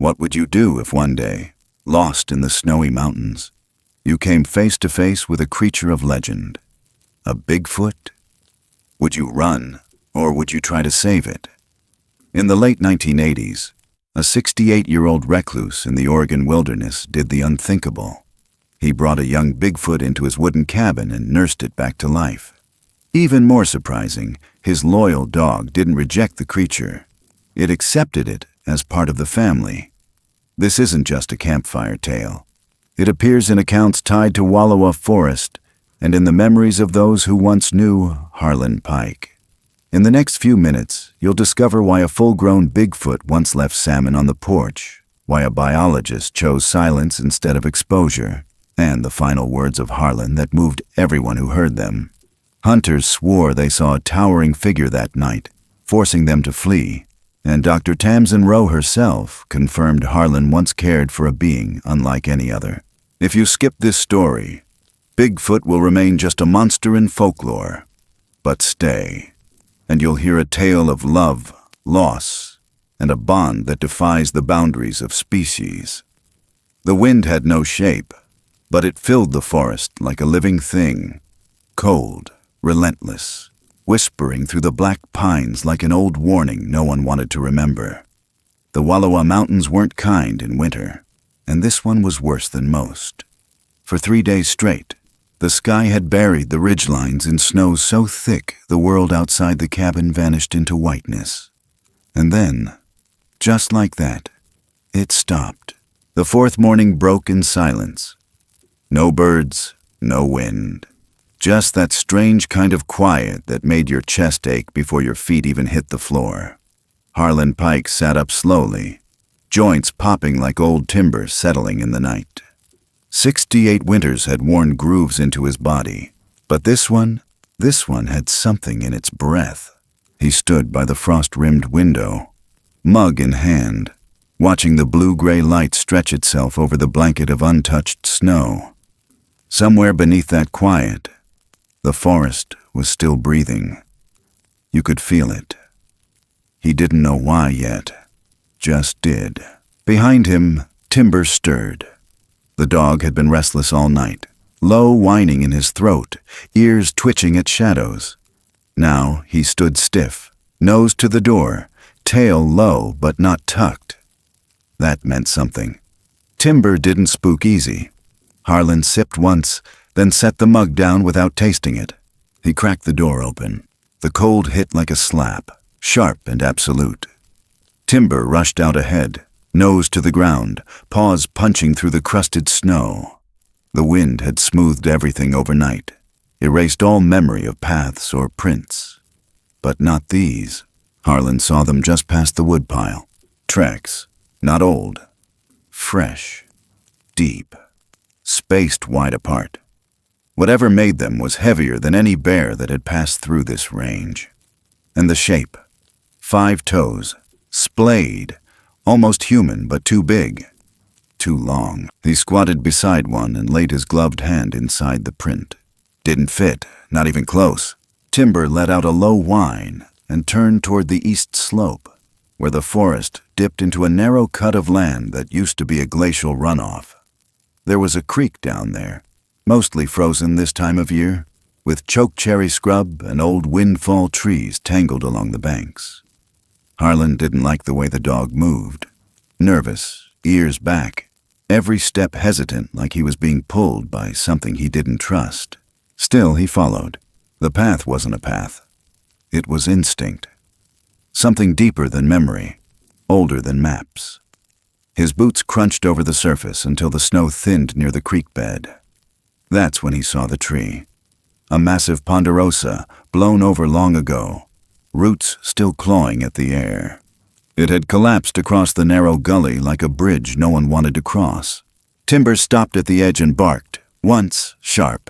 What would you do if one day, lost in the snowy mountains, you came face to face with a creature of legend? A Bigfoot? Would you run, or would you try to save it? In the late 1980s, a 68-year-old recluse in the Oregon wilderness did the unthinkable. He brought a young Bigfoot into his wooden cabin and nursed it back to life. Even more surprising, his loyal dog didn't reject the creature. It accepted it as part of the family. This isn't just a campfire tale. It appears in accounts tied to Wallowa Forest and in the memories of those who once knew Harlan Pike. In the next few minutes, you'll discover why a full-grown Bigfoot once left salmon on the porch, why a biologist chose silence instead of exposure, and the final words of Harlan that moved everyone who heard them. Hunters swore they saw a towering figure that night, forcing them to flee, and Dr. Tamsin Rowe herself confirmed Harlan once cared for a being unlike any other. If you skip this story, Bigfoot will remain just a monster in folklore. But stay, and you'll hear a tale of love, loss, and a bond that defies the boundaries of species. The wind had no shape, but it filled the forest like a living thing, cold, relentless, whispering through the black pines like an old warning no one wanted to remember. The Wallowa Mountains weren't kind in winter, and this one was worse than most. For 3 days straight, the sky had buried the ridgelines in snow so thick the world outside the cabin vanished into whiteness. And then, just like that, it stopped. The fourth morning broke in silence. No birds, no wind. Just that strange kind of quiet that made your chest ache before your feet even hit the floor. Harlan Pike sat up slowly, joints popping like old timber settling in the night. 68 winters had worn grooves into his body, but this one had something in its breath. He stood by the frost-rimmed window, mug in hand, watching the blue-gray light stretch itself over the blanket of untouched snow. Somewhere beneath that quiet, the forest was still breathing. You could feel it. He didn't know why yet, just did. Behind him, timber stirred. The dog had been restless all night, low whining in his throat, ears twitching at shadows. Now he stood stiff, nose to the door, tail low but not tucked. That meant something. Timber didn't spook easy. Harlan sipped once, then set the mug down without tasting it. He cracked the door open. The cold hit like a slap, sharp and absolute. Timber rushed out ahead, nose to the ground, paws punching through the crusted snow. The wind had smoothed everything overnight, erased all memory of paths or prints. But not these. Harlan saw them just past the woodpile. Tracks, not old. Fresh. Deep. Spaced wide apart. Whatever made them was heavier than any bear that had passed through this range. And the shape. 5 toes. Splayed. Almost human, but too big. Too long. He squatted beside one and laid his gloved hand inside the print. Didn't fit, not even close. Timber let out a low whine and turned toward the east slope, where the forest dipped into a narrow cut of land that used to be a glacial runoff. There was a creek down there, mostly frozen this time of year, with chokecherry scrub and old windfall trees tangled along the banks. Harlan didn't like the way the dog moved. Nervous, ears back, every step hesitant like he was being pulled by something he didn't trust. Still, he followed. The path wasn't a path. It was instinct. Something deeper than memory, older than maps. His boots crunched over the surface until the snow thinned near the creek bed. That's when he saw the tree. A massive ponderosa, blown over long ago, roots still clawing at the air. It had collapsed across the narrow gully like a bridge no one wanted to cross. Timber stopped at the edge and barked, once sharp.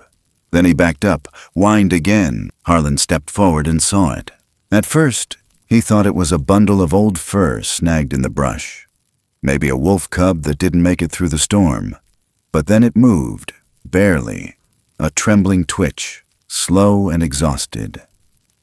Then he backed up, whined again. Harlan stepped forward and saw it. At first, he thought it was a bundle of old fur snagged in the brush. Maybe a wolf cub that didn't make it through the storm. But then it moved, barely, a trembling twitch, slow and exhausted.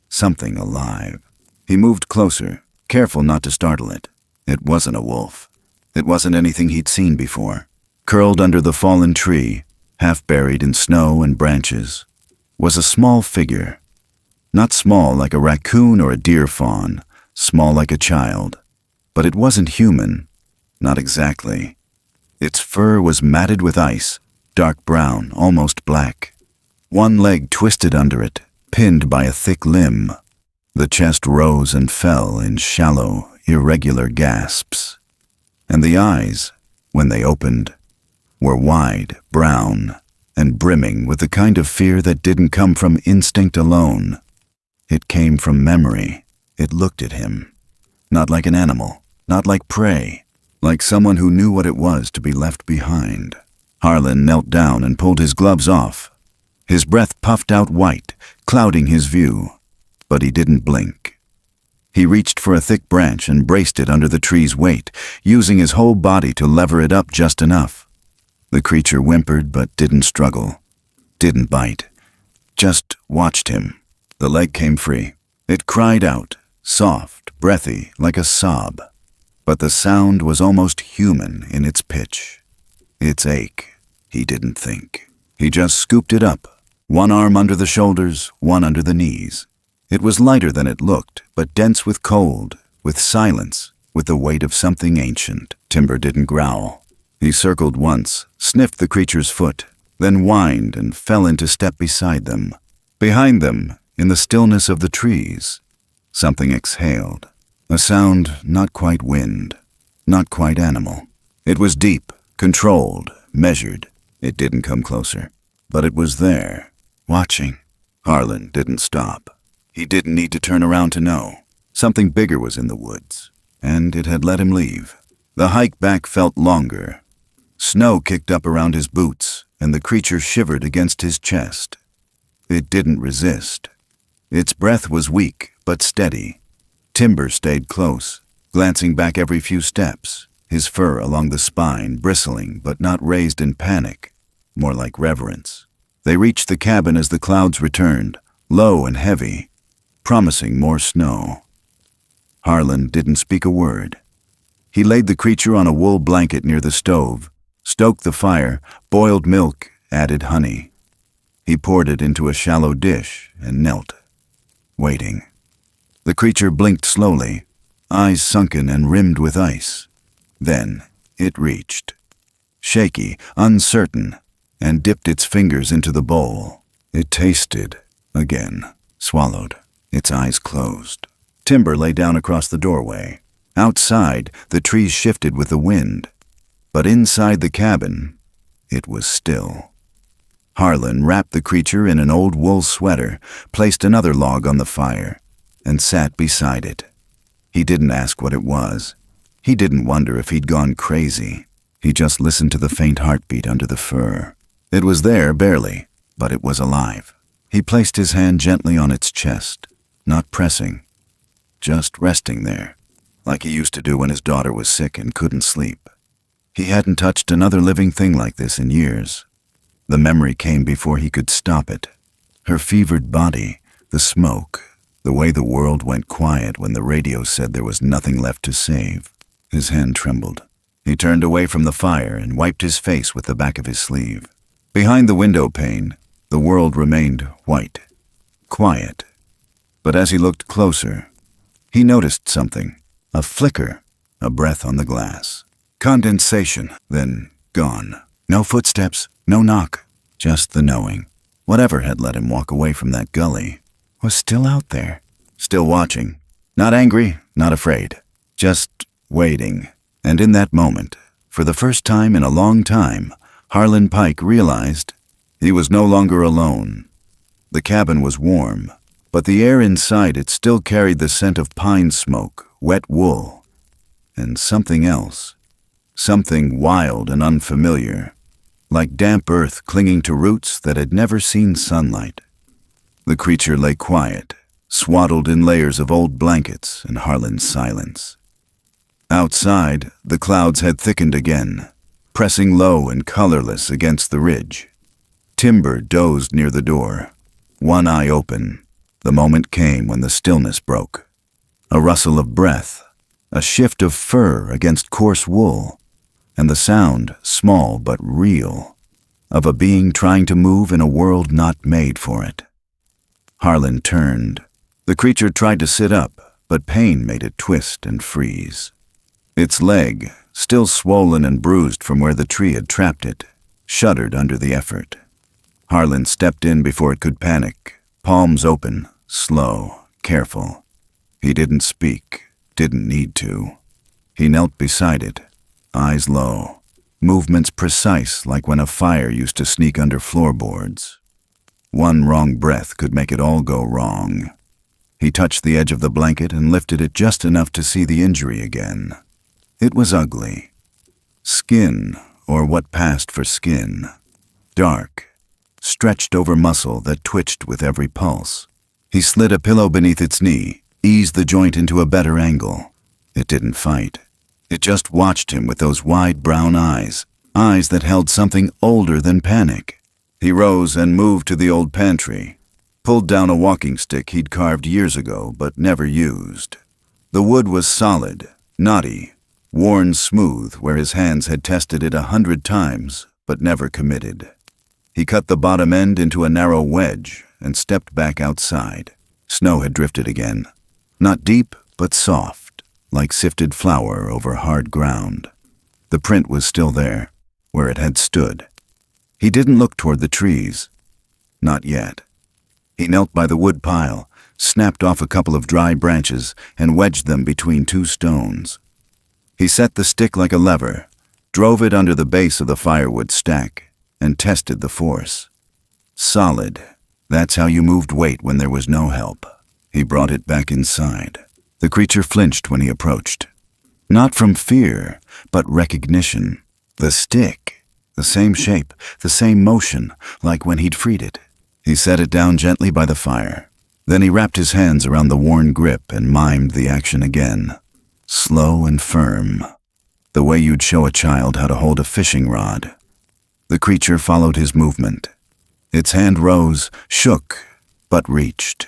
Something alive. He moved closer, careful not to startle it. It wasn't a wolf. It wasn't anything he'd seen before. Curled under the fallen tree, half buried in snow and branches, was a small figure. Not small like a raccoon or a deer fawn, small like a child. But it wasn't human. Not exactly. Its fur was matted with ice, dark brown, almost black. One leg twisted under it, pinned by a thick limb. The chest rose and fell in shallow, irregular gasps. And the eyes, when they opened, were wide, brown, and brimming with the kind of fear that didn't come from instinct alone. It came from memory. It looked at him. Not like an animal, not like prey, like someone who knew what it was to be left behind. Harlan knelt down and pulled his gloves off. His breath puffed out white, clouding his view, but he didn't blink. He reached for a thick branch and braced it under the tree's weight, using his whole body to lever it up just enough. The creature whimpered but didn't struggle, didn't bite, just watched him. The leg came free. It cried out, soft, breathy, like a sob. But the sound was almost human in its pitch. Its ache. He didn't think. He just scooped it up, one arm under the shoulders, one under the knees. It was lighter than it looked, but dense with cold, with silence, with the weight of something ancient. Timber didn't growl. He circled once, sniffed the creature's foot, then whined and fell into step beside them. Behind them, in the stillness of the trees, something exhaled. A sound not quite wind, not quite animal. It was deep, controlled, measured. It didn't come closer, but it was there, watching. Harlan didn't stop. He didn't need to turn around to know. Something bigger was in the woods, and it had let him leave. The hike back felt longer. Snow kicked up around his boots, and the creature shivered against his chest. It didn't resist. Its breath was weak, but steady. Timber stayed close, glancing back every few steps, his fur along the spine bristling but not raised in panic, more like reverence. They reached the cabin as the clouds returned, low and heavy, promising more snow. Harlan didn't speak a word. He laid the creature on a wool blanket near the stove, stoked the fire, boiled milk, added honey. He poured it into a shallow dish and knelt, waiting. The creature blinked slowly, eyes sunken and rimmed with ice. Then it reached, shaky, uncertain, and dipped its fingers into the bowl. It tasted, again, swallowed, its eyes closed. Timber lay down across the doorway. Outside, the trees shifted with the wind. But inside the cabin, it was still. Harlan wrapped the creature in an old wool sweater, placed another log on the fire, and sat beside it. He didn't ask what it was. He didn't wonder if he'd gone crazy. He just listened to the faint heartbeat under the fur. It was there, barely, but it was alive. He placed his hand gently on its chest, not pressing, just resting there, like he used to do when his daughter was sick and couldn't sleep. He hadn't touched another living thing like this in years. The memory came before he could stop it. Her fevered body, the smoke, the way the world went quiet when the radio said there was nothing left to save. His hand trembled. He turned away from the fire and wiped his face with the back of his sleeve. Behind the window pane, the world remained white, quiet. But as he looked closer, he noticed something, a flicker, a breath on the glass. Condensation, then gone. No footsteps, no knock, just the knowing. Whatever had let him walk away from that gully was still out there, still watching. Not angry, not afraid, just waiting. And in that moment, for the first time in a long time, Harlan Pike realized he was no longer alone. The cabin was warm, but the air inside it still carried the scent of pine smoke, wet wool, and something else. Something wild and unfamiliar, like damp earth clinging to roots that had never seen sunlight. The creature lay quiet, swaddled in layers of old blankets in Harlan's silence. Outside, the clouds had thickened again, pressing low and colorless against the ridge. Timber dozed near the door, one eye open. The moment came when the stillness broke. A rustle of breath, a shift of fur against coarse wool, and the sound, small but real, of a being trying to move in a world not made for it. Harlan turned. The creature tried to sit up, but pain made it twist and freeze. Its leg, still swollen and bruised from where the tree had trapped it, shuddered under the effort. Harlan stepped in before it could panic, palms open, slow, careful. He didn't speak, didn't need to. He knelt beside it, eyes low, movements precise like when a fire used to sneak under floorboards. One wrong breath could make it all go wrong. He touched the edge of the blanket and lifted it just enough to see the injury again. It was ugly. Skin, or what passed for skin. Dark, stretched over muscle that twitched with every pulse. He slid a pillow beneath its knee, eased the joint into a better angle. It didn't fight. It just watched him with those wide brown eyes, eyes that held something older than panic. He rose and moved to the old pantry, pulled down a walking stick he'd carved years ago but never used. The wood was solid, knotty, worn smooth where his hands had tested it 100 times but never committed. He cut the bottom end into a narrow wedge and stepped back outside. Snow had drifted again. Not deep, but soft, like sifted flour over hard ground. The print was still there, where it had stood. He didn't look toward the trees. Not yet. He knelt by the wood pile, snapped off a couple of dry branches, and wedged them between two stones. He set the stick like a lever, drove it under the base of the firewood stack, and tested the force. Solid. That's how you moved weight when there was no help. He brought it back inside. The creature flinched when he approached. Not from fear, but recognition. The stick. The same shape, the same motion, like when he'd freed it. He set it down gently by the fire. Then he wrapped his hands around the worn grip and mimed the action again. Slow and firm. The way you'd show a child how to hold a fishing rod. The creature followed his movement. Its hand rose, shook, but reached.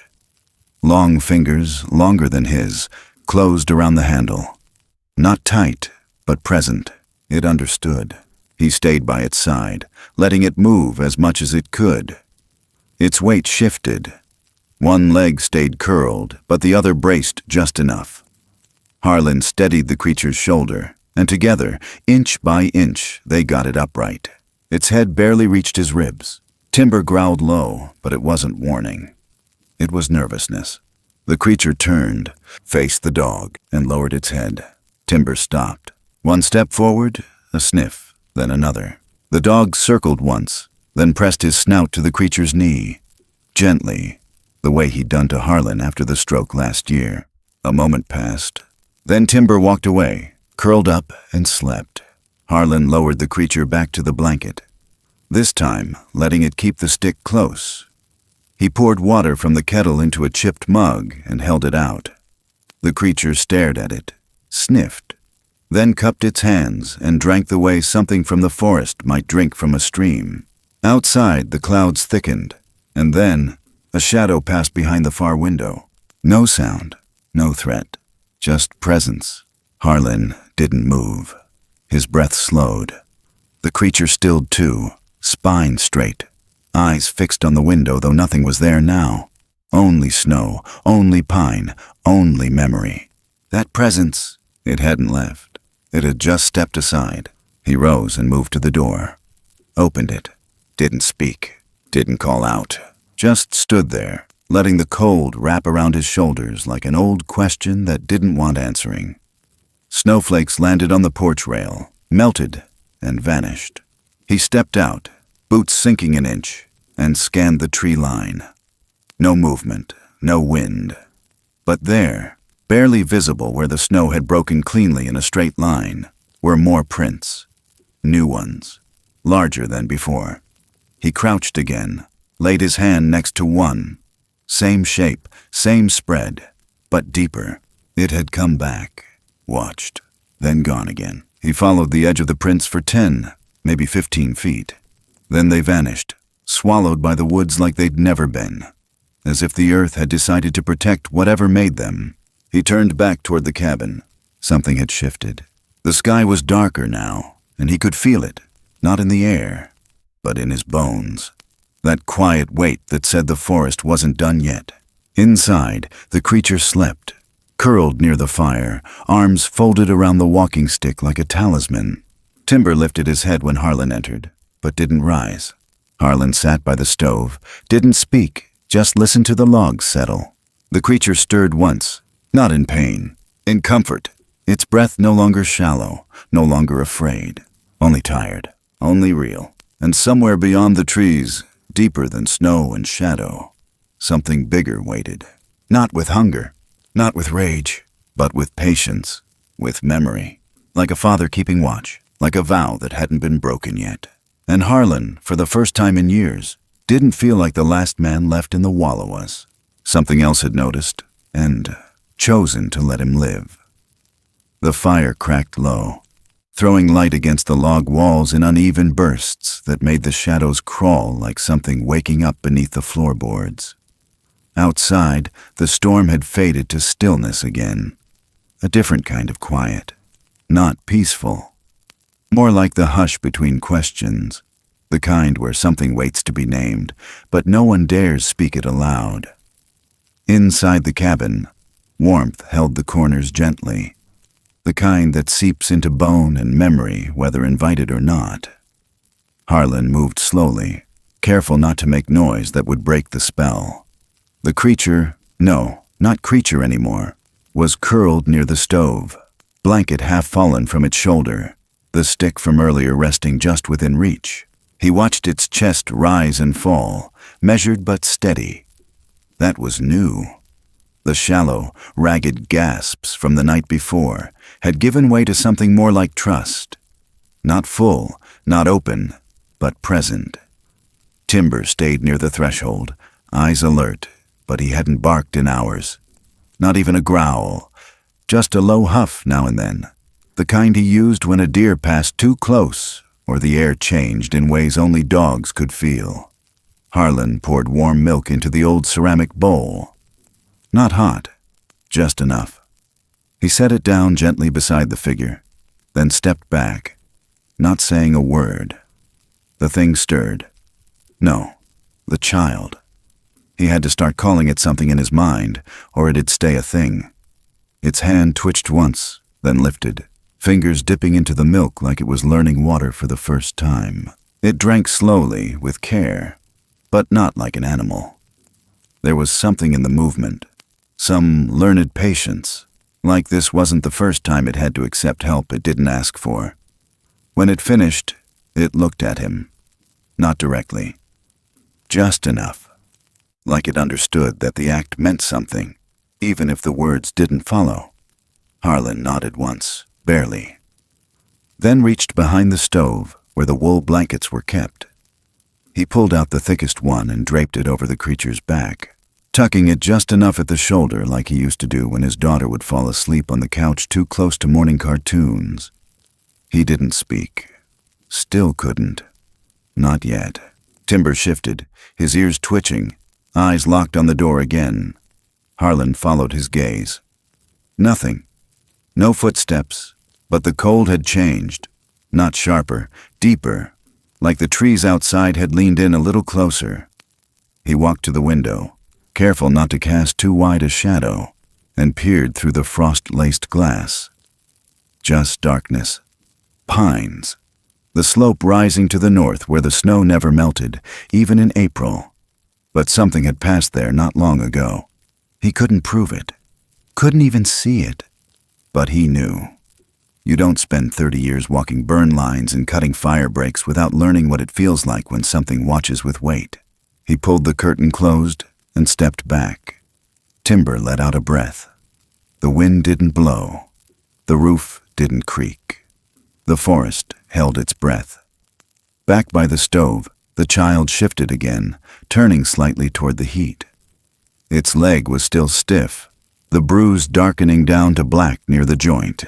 Long fingers, longer than his, closed around the handle. Not tight, but present. It understood. He stayed by its side, letting it move as much as it could. Its weight shifted. One leg stayed curled, but the other braced just enough. Harlan steadied the creature's shoulder, and together, inch by inch, they got it upright. Its head barely reached his ribs. Timber growled low, but it wasn't warning. It was nervousness. The creature turned, faced the dog, and lowered its head. Timber stopped. One step forward, a sniff, then another. The dog circled once, then pressed his snout to the creature's knee. Gently, the way he'd done to Harlan after the stroke last year. A moment passed. Then Timber walked away, curled up, and slept. Harlan lowered the creature back to the blanket. This time, letting it keep the stick close. He poured water from the kettle into a chipped mug and held it out. The creature stared at it, sniffed, then cupped its hands and drank the way something from the forest might drink from a stream. Outside, the clouds thickened, and then a shadow passed behind the far window. No sound, no threat, just presence. Harlan didn't move. His breath slowed. The creature stilled too, spine straight, eyes fixed on the window though nothing was there now. Only snow, only pine, only memory. That presence, it hadn't left. It had just stepped aside. He rose and moved to the door. Opened it. Didn't speak. Didn't call out. Just stood there, letting the cold wrap around his shoulders like an old question that didn't want answering. Snowflakes landed on the porch rail, melted, and vanished. He stepped out, boots sinking an inch, and scanned the tree line. No movement, no wind. But there, barely visible where the snow had broken cleanly in a straight line, were more prints. New ones, larger than before. He crouched again, laid his hand next to one. Same shape, same spread, but deeper. It had come back, watched, then gone again. He followed the edge of the prints for 10, maybe 15 feet. Then they vanished, swallowed by the woods like they'd never been, as if the earth had decided to protect whatever made them. He turned back toward the cabin. Something had shifted. The sky was darker now, and he could feel it, not in the air, but in his bones. That quiet weight that said the forest wasn't done yet. Inside, the creature slept, curled near the fire, arms folded around the walking stick like a talisman. Timber lifted his head when Harlan entered, but didn't rise. Harlan sat by the stove, didn't speak, just listened to the logs settle. The creature stirred once, not in pain, in comfort. Its breath no longer shallow, no longer afraid, only tired, only real. And somewhere beyond the trees, deeper than snow and shadow, something bigger waited. Not with hunger, not with rage, but with patience, with memory. Like a father keeping watch, like a vow that hadn't been broken yet. And Harlan, for the first time in years, didn't feel like the last man left in the Wallowas. Something else had noticed, and chosen to let him live. The fire cracked low, throwing light against the log walls in uneven bursts that made the shadows crawl like something waking up beneath the floorboards. Outside, the storm had faded to stillness again, a different kind of quiet, not peaceful. More like the hush between questions, the kind where something waits to be named, but no one dares speak it aloud. Inside the cabin, warmth held the corners gently, the kind that seeps into bone and memory whether invited or not. Harlan moved slowly, careful not to make noise that would break the spell. The creature, no, not creature anymore, was curled near the stove, blanket half fallen from its shoulder, the stick from earlier resting just within reach. He watched its chest rise and fall, measured but steady. That was new. The shallow, ragged gasps from the night before had given way to something more like trust. Not full, not open, but present. Timber stayed near the threshold, eyes alert, but he hadn't barked in hours. Not even a growl, just a low huff now and then, the kind he used when a deer passed too close or the air changed in ways only dogs could feel. Harlan poured warm milk into the old ceramic bowl. Not hot, just enough. He set it down gently beside the figure, then stepped back, not saying a word. The thing stirred. No, the child. He had to start calling it something in his mind, or it'd stay a thing. Its hand twitched once, then lifted, fingers dipping into the milk like it was learning water for the first time. It drank slowly, with care, but not like an animal. There was something in the movement, some learned patience, like this wasn't the first time it had to accept help it didn't ask for. When it finished, it looked at him. Not directly. Just enough. Like it understood that the act meant something, even if the words didn't follow. Harlan nodded once, barely. Then reached behind the stove, where the wool blankets were kept. He pulled out the thickest one and draped it over the creature's back, tucking it just enough at the shoulder like he used to do when his daughter would fall asleep on the couch too close to morning cartoons. He didn't speak. Still couldn't. Not yet. Timber shifted, his ears twitching, eyes locked on the door again. Harlan followed his gaze. Nothing. No footsteps, but the cold had changed. Not sharper, deeper, like the trees outside had leaned in a little closer. He walked to the window, careful not to cast too wide a shadow, and peered through the frost-laced glass. Just darkness. Pines. The slope rising to the north where the snow never melted, even in April. But something had passed there not long ago. He couldn't prove it. Couldn't even see it. But he knew. You don't spend 30 years walking burn lines and cutting fire breaks without learning what it feels like when something watches with weight. He pulled the curtain closed and stepped back. Timber let out a breath. The wind didn't blow. The roof didn't creak. The forest held its breath. Back by the stove, the child shifted again, turning slightly toward the heat. Its leg was still stiff, the bruise darkening down to black near the joint.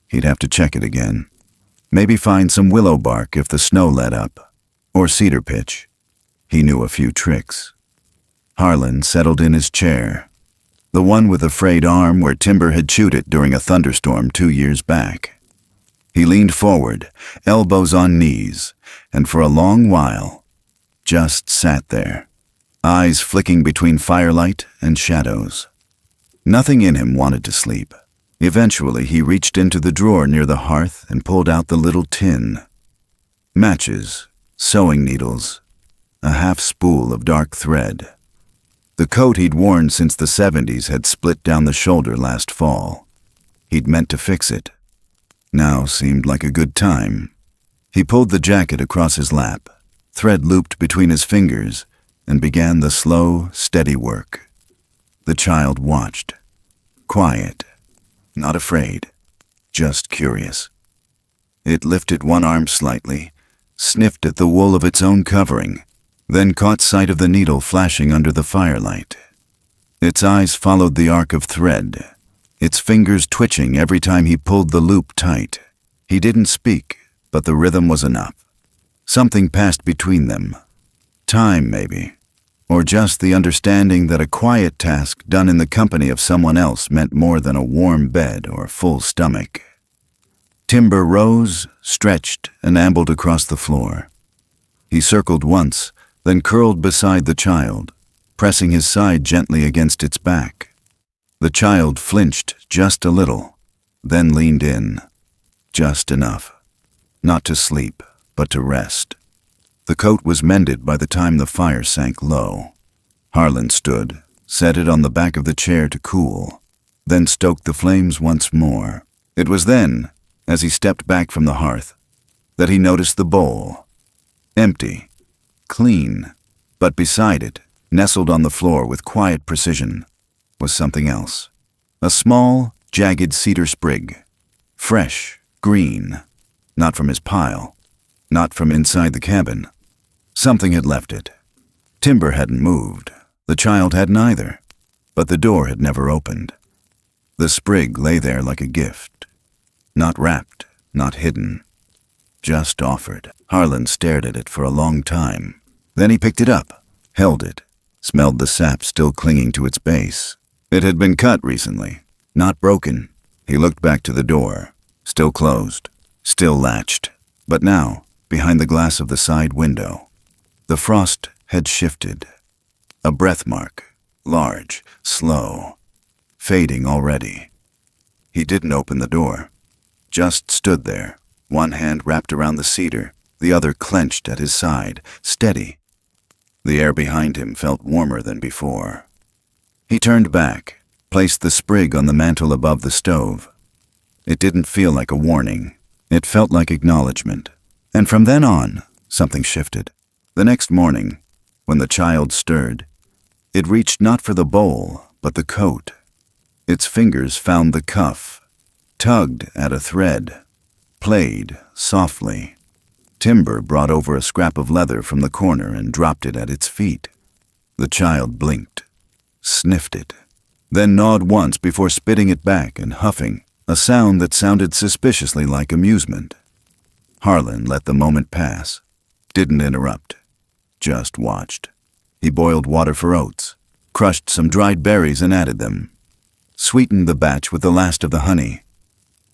He'd have to check it again. Maybe find some willow bark if the snow let up, or cedar pitch. He knew a few tricks. Harlan settled in his chair, the one with a frayed arm where Timber had chewed it during a thunderstorm 2 years back. He leaned forward, elbows on knees, and for a long while, just sat there, eyes flicking between firelight and shadows. Nothing in him wanted to sleep. Eventually, he reached into the drawer near the hearth and pulled out the little tin. Matches, sewing needles, a half spool of dark thread. The coat he'd worn since the 70s had split down the shoulder last fall. He'd meant to fix it. Now seemed like a good time. He pulled the jacket across his lap, thread looped between his fingers, and began the slow, steady work. The child watched. Quiet. Not afraid. Just curious. It lifted one arm slightly, sniffed at the wool of its own covering, then caught sight of the needle flashing under the firelight. Its eyes followed the arc of thread, its fingers twitching every time he pulled the loop tight. He didn't speak, but the rhythm was enough. Something passed between them. Time, maybe. Or just the understanding that a quiet task done in the company of someone else meant more than a warm bed or full stomach. Timber rose, stretched, and ambled across the floor. He circled once, then curled beside the child, pressing his side gently against its back. The child flinched just a little, then leaned in. Just enough. Not to sleep, but to rest. The coat was mended by the time the fire sank low. Harlan stood, set it on the back of the chair to cool, then stoked the flames once more. It was then, as he stepped back from the hearth, that he noticed the bowl. Empty. Clean. But beside it, nestled on the floor with quiet precision, was something else. A small, jagged cedar sprig. Fresh, green. Not from his pile. Not from inside the cabin. Something had left it. Timber hadn't moved. The child hadn't either. But the door had never opened. The sprig lay there like a gift. Not wrapped, not hidden. Just offered. Harlan stared at it for a long time. Then he picked it up, held it, smelled the sap still clinging to its base. It had been cut recently, not broken. He looked back to the door. Still closed, still latched. But now, behind the glass of the side window, the frost had shifted. A breath mark, large, slow, fading already. He didn't open the door, just stood there, one hand wrapped around the cedar, the other clenched at his side, steady. The air behind him felt warmer than before. He turned back, placed the sprig on the mantel above the stove. It didn't feel like a warning. It felt like acknowledgement. And from then on, something shifted. The next morning, when the child stirred, it reached not for the bowl, but the coat. Its fingers found the cuff, tugged at a thread, played softly. Timber brought over a scrap of leather from the corner and dropped it at its feet. The child blinked, sniffed it, then gnawed once before spitting it back and huffing, a sound that sounded suspiciously like amusement. Harlan let the moment pass, didn't interrupt, just watched. He boiled water for oats, crushed some dried berries and added them, sweetened the batch with the last of the honey.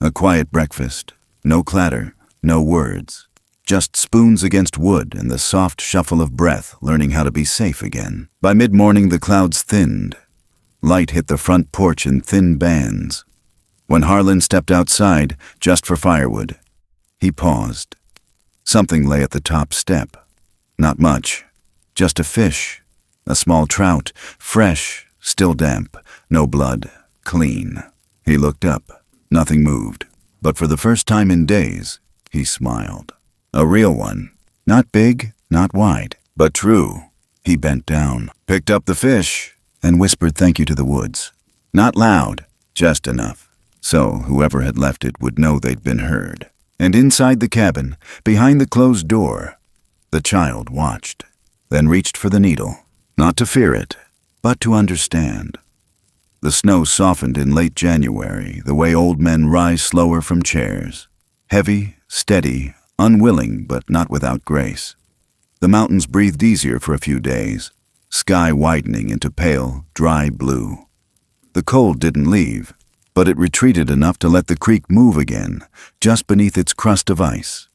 A quiet breakfast, no clatter, no words, just spoons against wood and the soft shuffle of breath learning how to be safe again. By mid-morning the clouds thinned. Light hit the front porch in thin bands. When Harlan stepped outside, just for firewood, he paused. Something lay at the top step. Not much, just a fish, a small trout, fresh, still damp, no blood, clean. He looked up. Nothing moved, but for the first time in days, he smiled. A real one. Not big, not wide, but true. He bent down, picked up the fish, and whispered thank you to the woods. Not loud, just enough, so whoever had left it would know they'd been heard. And inside the cabin, behind the closed door, the child watched, then reached for the needle, not to fear it, but to understand. The snow softened in late January, the way old men rise slower from chairs. Heavy, steady, unwilling, but not without grace. The mountains breathed easier for a few days, sky widening into pale, dry blue. The cold didn't leave, but it retreated enough to let the creek move again, just beneath its crust of ice.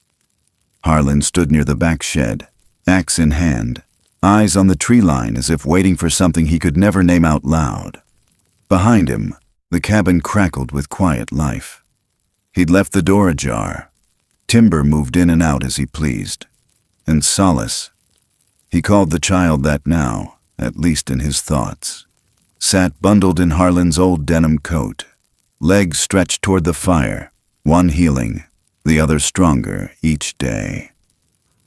Harlan stood near the back shed, axe in hand, eyes on the tree line as if waiting for something he could never name out loud. Behind him, the cabin crackled with quiet life. He'd left the door ajar. Timber moved in and out as he pleased. And Solace, he called the child that now, at least in his thoughts, sat bundled in Harlan's old denim coat, legs stretched toward the fire, one healing, the other stronger each day.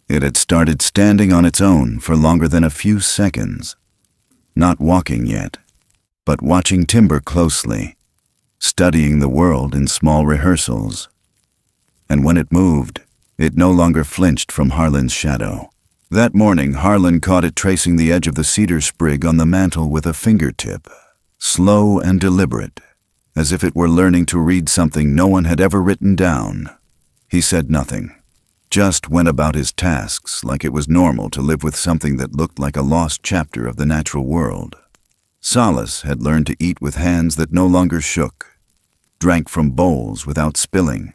It had started standing on its own for longer than a few seconds, not walking yet, but watching Timber closely, studying the world in small rehearsals. And when it moved, it no longer flinched from Harlan's shadow. That morning, Harlan caught it tracing the edge of the cedar sprig on the mantel with a fingertip, slow and deliberate, as if it were learning to read something no one had ever written down. He said nothing, just went about his tasks like it was normal to live with something that looked like a lost chapter of the natural world. Solace had learned to eat with hands that no longer shook, drank from bowls without spilling,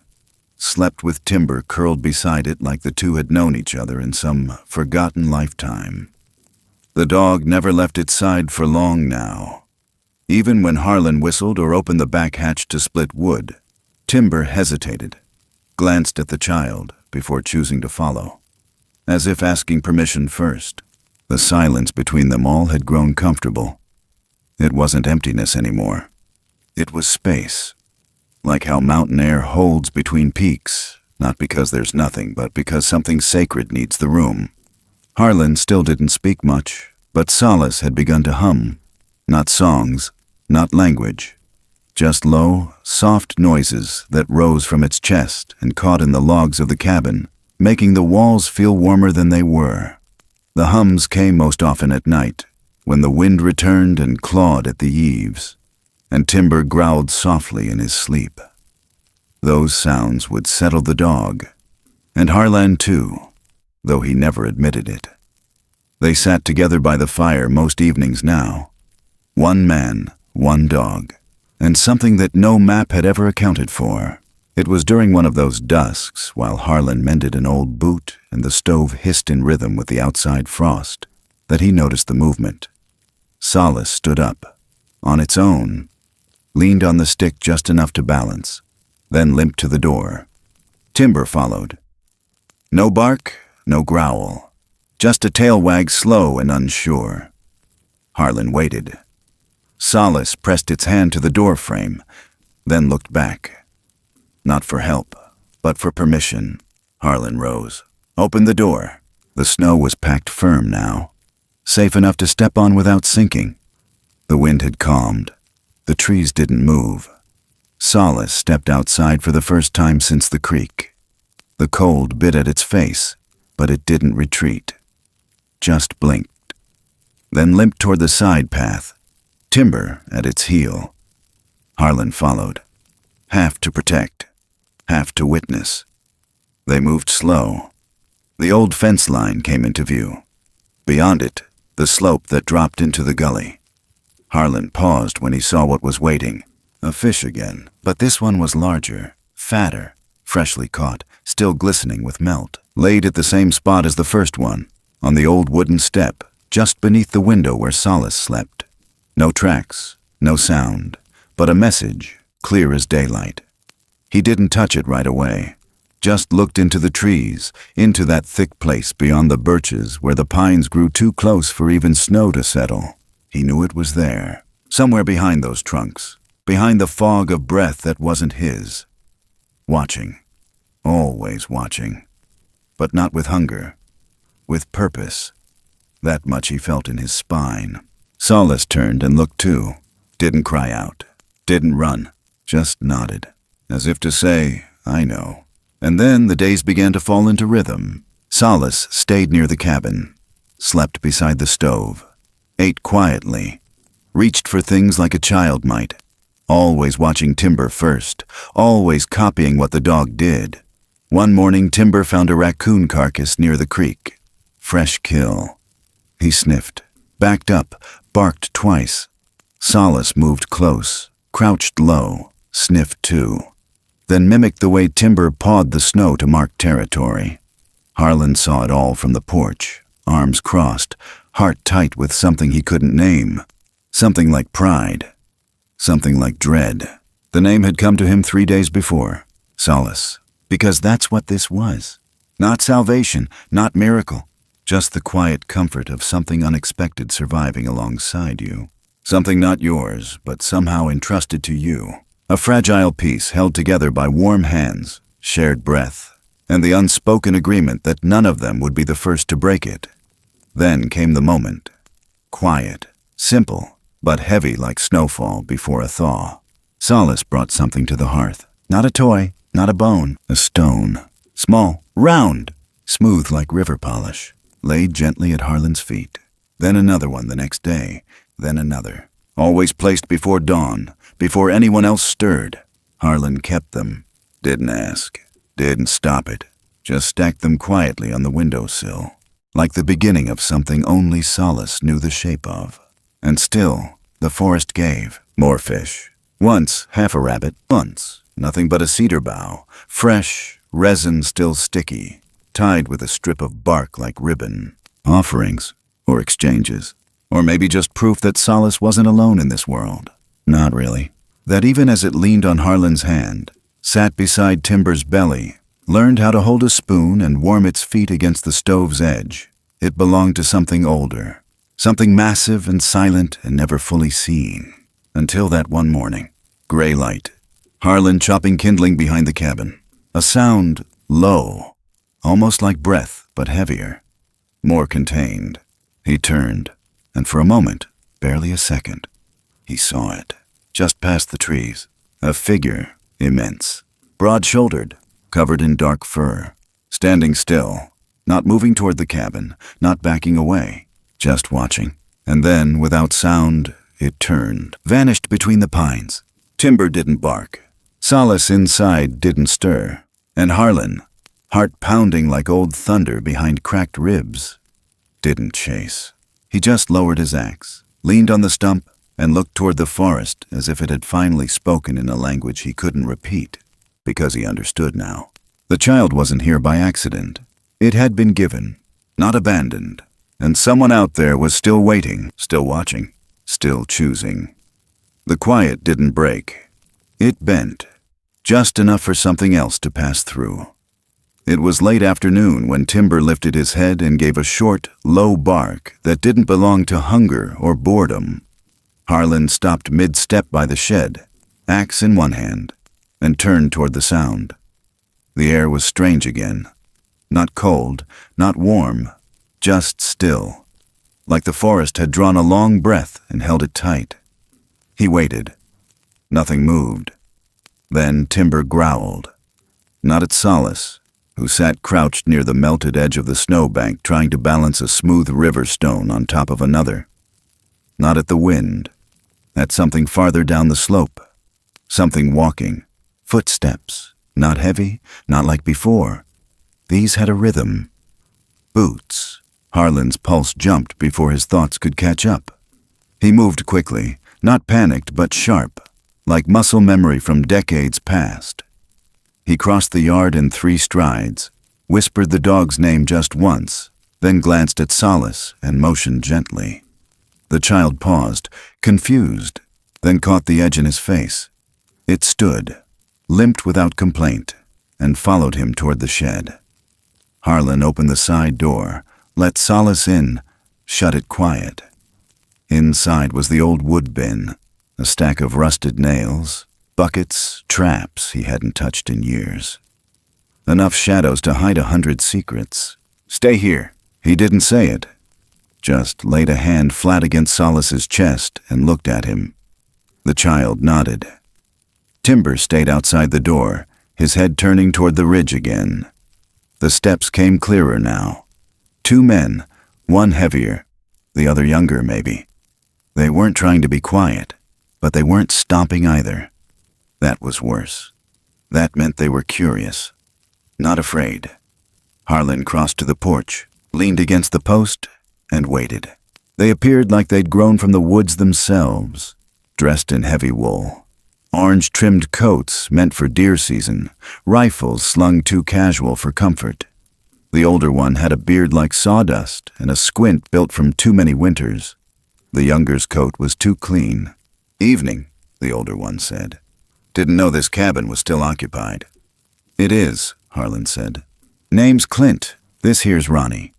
slept with Timber curled beside it like the two had known each other in some forgotten lifetime. The dog never left its side for long now. Even when Harlan whistled or opened the back hatch to split wood, Timber hesitated, glanced at the child before choosing to follow, as if asking permission first. The silence between them all had grown comfortable. It wasn't emptiness anymore. It was space. Like how mountain air holds between peaks, not because there's nothing, but because something sacred needs the room. Harlan still didn't speak much, but Solace had begun to hum. Not songs, not language, just low, soft noises that rose from its chest and caught in the logs of the cabin, making the walls feel warmer than they were. The hums came most often at night, when the wind returned and clawed at the eaves, and Timber growled softly in his sleep. Those sounds would settle the dog, and Harlan too, though he never admitted it. They sat together by the fire most evenings now. One man, one dog, and something that no map had ever accounted for. It was during one of those dusks, while Harlan mended an old boot and the stove hissed in rhythm with the outside frost, that he noticed the movement. Solace stood up, on its own, leaned on the stick just enough to balance, then limped to the door. Timber followed. No bark, no growl, just a tail wag slow and unsure. Harlan waited. Solace pressed its hand to the door frame, then looked back. Not for help, but for permission. Harlan rose, opened the door. The snow was packed firm now, safe enough to step on without sinking. The wind had calmed. The trees didn't move. Solace stepped outside for the first time since the creek. The cold bit at its face, but it didn't retreat. Just blinked. Then limped toward the side path, Timber at its heel. Harlan followed, half to protect, half to witness. They moved slow. The old fence line came into view. Beyond it, the slope that dropped into the gully. Harlan paused when he saw what was waiting. A fish again, but this one was larger, fatter, freshly caught, still glistening with melt. Laid at the same spot as the first one, on the old wooden step, just beneath the window where Solace slept. No tracks, no sound, but a message, clear as daylight. He didn't touch it right away, just looked into the trees, into that thick place beyond the birches where the pines grew too close for even snow to settle. He knew it was there, somewhere behind those trunks, behind the fog of breath that wasn't his. Watching, always watching, but not with hunger, with purpose. That much he felt in his spine. Solace turned and looked too, didn't cry out, didn't run, just nodded, as if to say, I know. And then the days began to fall into rhythm. Solace stayed near the cabin, slept beside the stove, ate quietly, reached for things like a child might, always watching Timber first, always copying what the dog did. One morning, Timber found a raccoon carcass near the creek. Fresh kill. He sniffed, backed up, barked twice. Solace moved close, crouched low, sniffed too, then mimicked the way Timber pawed the snow to mark territory. Harlan saw it all from the porch, arms crossed, heart tight with something he couldn't name. Something like pride. Something like dread. The name had come to him 3 days before. Solace. Because that's what this was. Not salvation, not miracle. Just the quiet comfort of something unexpected surviving alongside you. Something not yours, but somehow entrusted to you. A fragile piece held together by warm hands, shared breath, and the unspoken agreement that none of them would be the first to break it. Then came the moment. Quiet, simple, but heavy like snowfall before a thaw. Solace brought something to the hearth. Not a toy, not a bone, a stone. Small, round, smooth like river polish, laid gently at Harlan's feet. Then another one the next day, then another. Always placed before dawn, before anyone else stirred. Harlan kept them. Didn't ask, didn't stop it. Just stacked them quietly on the windowsill, like the beginning of something only Solace knew the shape of. And still, the forest gave. More fish. Once, half a rabbit. Once, nothing but a cedar bough. Fresh, resin still sticky, tied with a strip of bark like ribbon. Offerings, or exchanges. Or maybe just proof that Solace wasn't alone in this world. Not really. That even as it leaned on Harlan's hand, sat beside Timber's belly, learned how to hold a spoon and warm its feet against the stove's edge, it belonged to something older. Something massive and silent and never fully seen. Until that one morning. Gray light. Harlan chopping kindling behind the cabin. A sound low, almost like breath, but heavier. More contained. He turned, and for a moment, barely a second, he saw it. Just past the trees. A figure, immense. Broad-shouldered, covered in dark fur. Standing still, not moving toward the cabin, not backing away. Just watching. And then, without sound, it turned, vanished between the pines. Timber didn't bark. Solace inside didn't stir. And Harlan, heart pounding like old thunder behind cracked ribs, didn't chase. He just lowered his axe, leaned on the stump, and looked toward the forest as if it had finally spoken in a language he couldn't repeat, because he understood now. The child wasn't here by accident. It had been given, not abandoned. And someone out there was still waiting, still watching, still choosing. The quiet didn't break. It bent, just enough for something else to pass through. It was late afternoon when Timber lifted his head and gave a short, low bark that didn't belong to hunger or boredom. Harlan stopped mid-step by the shed, axe in one hand, and turned toward the sound. The air was strange again. Not cold, not warm, just still, like the forest had drawn a long breath and held it tight. He waited. Nothing moved. Then Timber growled. Not at Solace, who sat crouched near the melted edge of the snowbank trying to balance a smooth river stone on top of another. Not at the wind. At something farther down the slope. Something walking. Footsteps. Not heavy, not like before. These had a rhythm. Boots. Harlan's pulse jumped before his thoughts could catch up. He moved quickly, not panicked but sharp, like muscle memory from decades past. He crossed the yard in 3 strides, whispered the dog's name just once, then glanced at Solace and motioned gently. The child paused, confused, then caught the edge in his face. It stood, limped without complaint, and followed him toward the shed. Harlan opened the side door, let Solace in, shut it quiet. Inside was the old wood bin, a stack of rusted nails, buckets, traps he hadn't touched in years. Enough shadows to hide 100 secrets. Stay here. He didn't say it. Just laid a hand flat against Solace's chest and looked at him. The child nodded. Timber stayed outside the door, his head turning toward the ridge again. The steps came clearer now. 2 men, one heavier, the other younger maybe. They weren't trying to be quiet, but they weren't stomping either. That was worse. That meant they were curious, not afraid. Harlan crossed to the porch, leaned against the post, and waited. They appeared like they'd grown from the woods themselves, dressed in heavy wool. Orange-trimmed coats meant for deer season, rifles slung too casual for comfort. The older one had a beard like sawdust and a squint built from too many winters. The younger's coat was too clean. "Evening," the older one said. "Didn't know this cabin was still occupied." "It is," Harlan said. "Name's Clint. This here's Ronnie."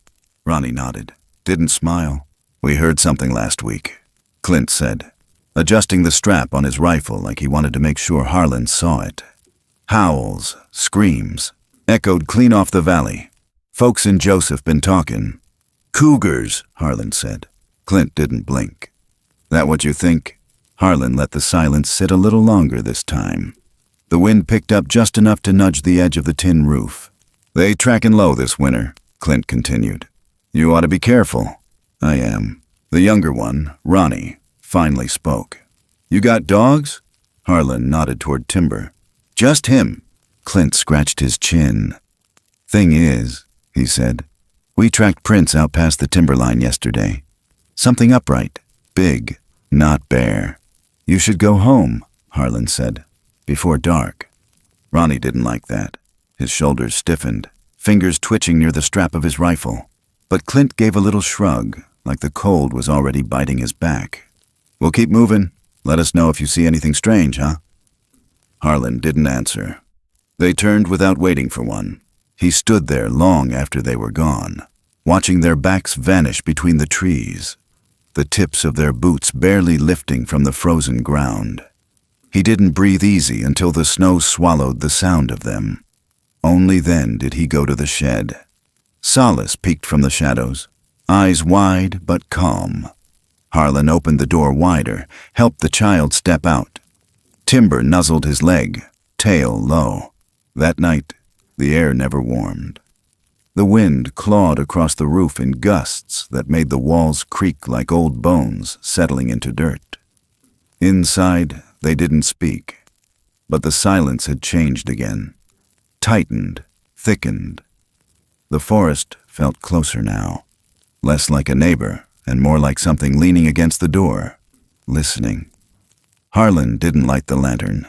Ronnie nodded. Didn't smile. "We heard something last week," Clint said, adjusting the strap on his rifle like he wanted to make sure Harlan saw it. Howls, screams, echoed clean off the valley. "Folks in Joseph been talking." "Cougars," Harlan said. Clint didn't blink. "That what you think?" Harlan let the silence sit a little longer this time. The wind picked up just enough to nudge the edge of the tin roof. "They tracking low this winter," Clint continued. "You ought to be careful." "I am." The younger one, Ronnie, finally spoke. "You got dogs?" Harlan nodded toward Timber. "Just him." Clint scratched his chin. "Thing is," he said, "we tracked prints out past the timberline yesterday. Something upright, big, not bear. You should go home," Harlan said, "before dark." Ronnie didn't like that. His shoulders stiffened, fingers twitching near the strap of his rifle. But Clint gave a little shrug, like the cold was already biting his back. "We'll keep moving. Let us know if you see anything strange, huh?" Harlan didn't answer. They turned without waiting for one. He stood there long after they were gone, watching their backs vanish between the trees, the tips of their boots barely lifting from the frozen ground. He didn't breathe easy until the snow swallowed the sound of them. Only then did he go to the shed. Solace peeked from the shadows, eyes wide but calm. Harlan opened the door wider, helped the child step out. Timber nuzzled his leg, tail low. That night, the air never warmed. The wind clawed across the roof in gusts that made the walls creak like old bones settling into dirt. Inside, they didn't speak, but the silence had changed again, tightened, thickened. The forest felt closer now, less like a neighbor and more like something leaning against the door, listening. Harlan didn't light the lantern,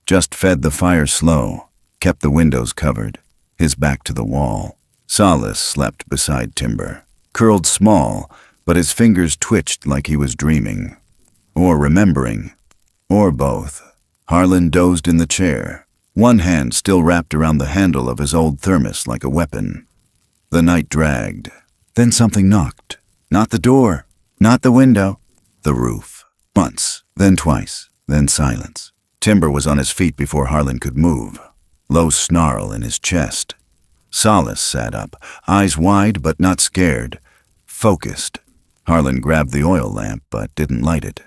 just fed the fire slow, kept the windows covered, his back to the wall. Solace slept beside Timber, curled small, but his fingers twitched like he was dreaming, or remembering, or both. Harlan dozed in the chair, one hand still wrapped around the handle of his old thermos like a weapon. The night dragged. Then something knocked. Not the door, not the window, the roof. Once, then twice, then silence. Timber was on his feet before Harlan could move, low snarl in his chest. Solace sat up, eyes wide but not scared, focused. Harlan grabbed the oil lamp but didn't light it.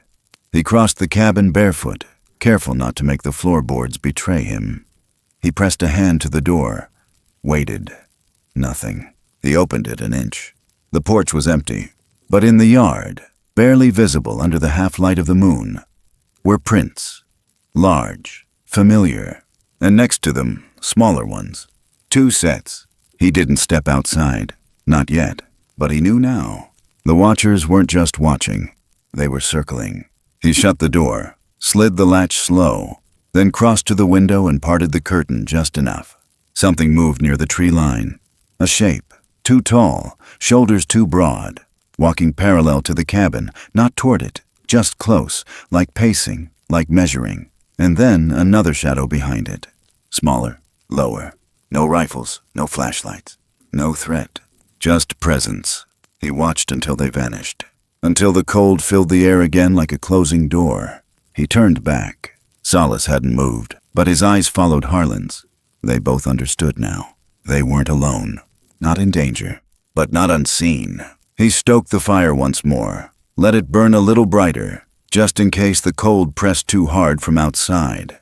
He crossed the cabin barefoot, careful not to make the floorboards betray him. He pressed a hand to the door, waited. Nothing. He opened it an inch. The porch was empty, but in the yard, barely visible under the half-light of the moon, were prints. Large, familiar, and next to them, smaller ones. 2 sets. He didn't step outside, not yet, but he knew now. The watchers weren't just watching, they were circling. He shut the door, slid the latch slow, then crossed to the window and parted the curtain just enough. Something moved near the tree line. A shape, too tall, shoulders too broad, walking parallel to the cabin, not toward it, just close, like pacing, like measuring. And then another shadow behind it, smaller, lower. No rifles, no flashlights, no threat, just presence. He watched until they vanished, until the cold filled the air again like a closing door. He turned back. Solace hadn't moved, but his eyes followed Harlan's. They both understood now. They weren't alone, not in danger, but not unseen. He stoked the fire once more, let it burn a little brighter, just in case the cold pressed too hard from outside.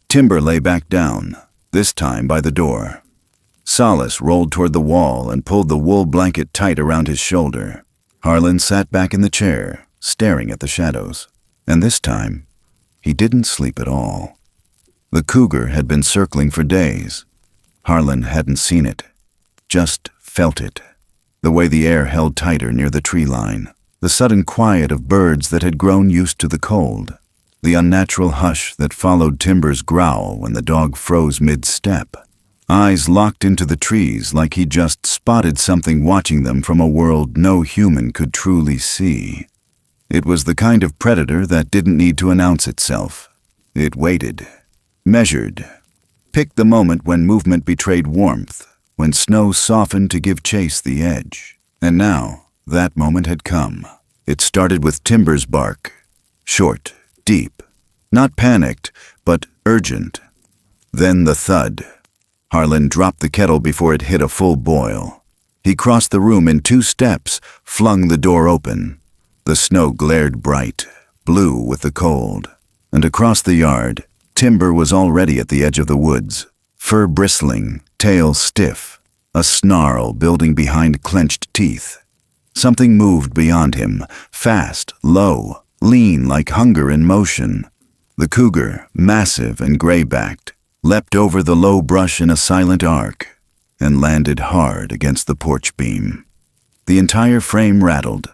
Timber lay back down, this time by the door. Solace rolled toward the wall and pulled the wool blanket tight around his shoulder. Harlan sat back in the chair, staring at the shadows. And this time, he didn't sleep at all. The cougar had been circling for days. Harlan hadn't seen it, just felt it. The way the air held tighter near the tree line, the sudden quiet of birds that had grown used to the cold, the unnatural hush that followed Timber's growl when the dog froze mid-step. Eyes locked into the trees like he just spotted something watching them from a world no human could truly see. It was the kind of predator that didn't need to announce itself. It waited, measured, picked the moment when movement betrayed warmth, when snow softened to give chase the edge. And now, that moment had come. It started with Timber's bark. Short, deep, not panicked, but urgent. Then the thud. Harlan dropped the kettle before it hit a full boil. He crossed the room in 2 steps, flung the door open. The snow glared bright, blue with the cold. And across the yard, Timber was already at the edge of the woods, fur bristling, tail stiff, a snarl building behind clenched teeth. Something moved beyond him, fast, low, lean like hunger in motion. The cougar, massive and gray-backed, leapt over the low brush in a silent arc and landed hard against the porch beam. The entire frame rattled.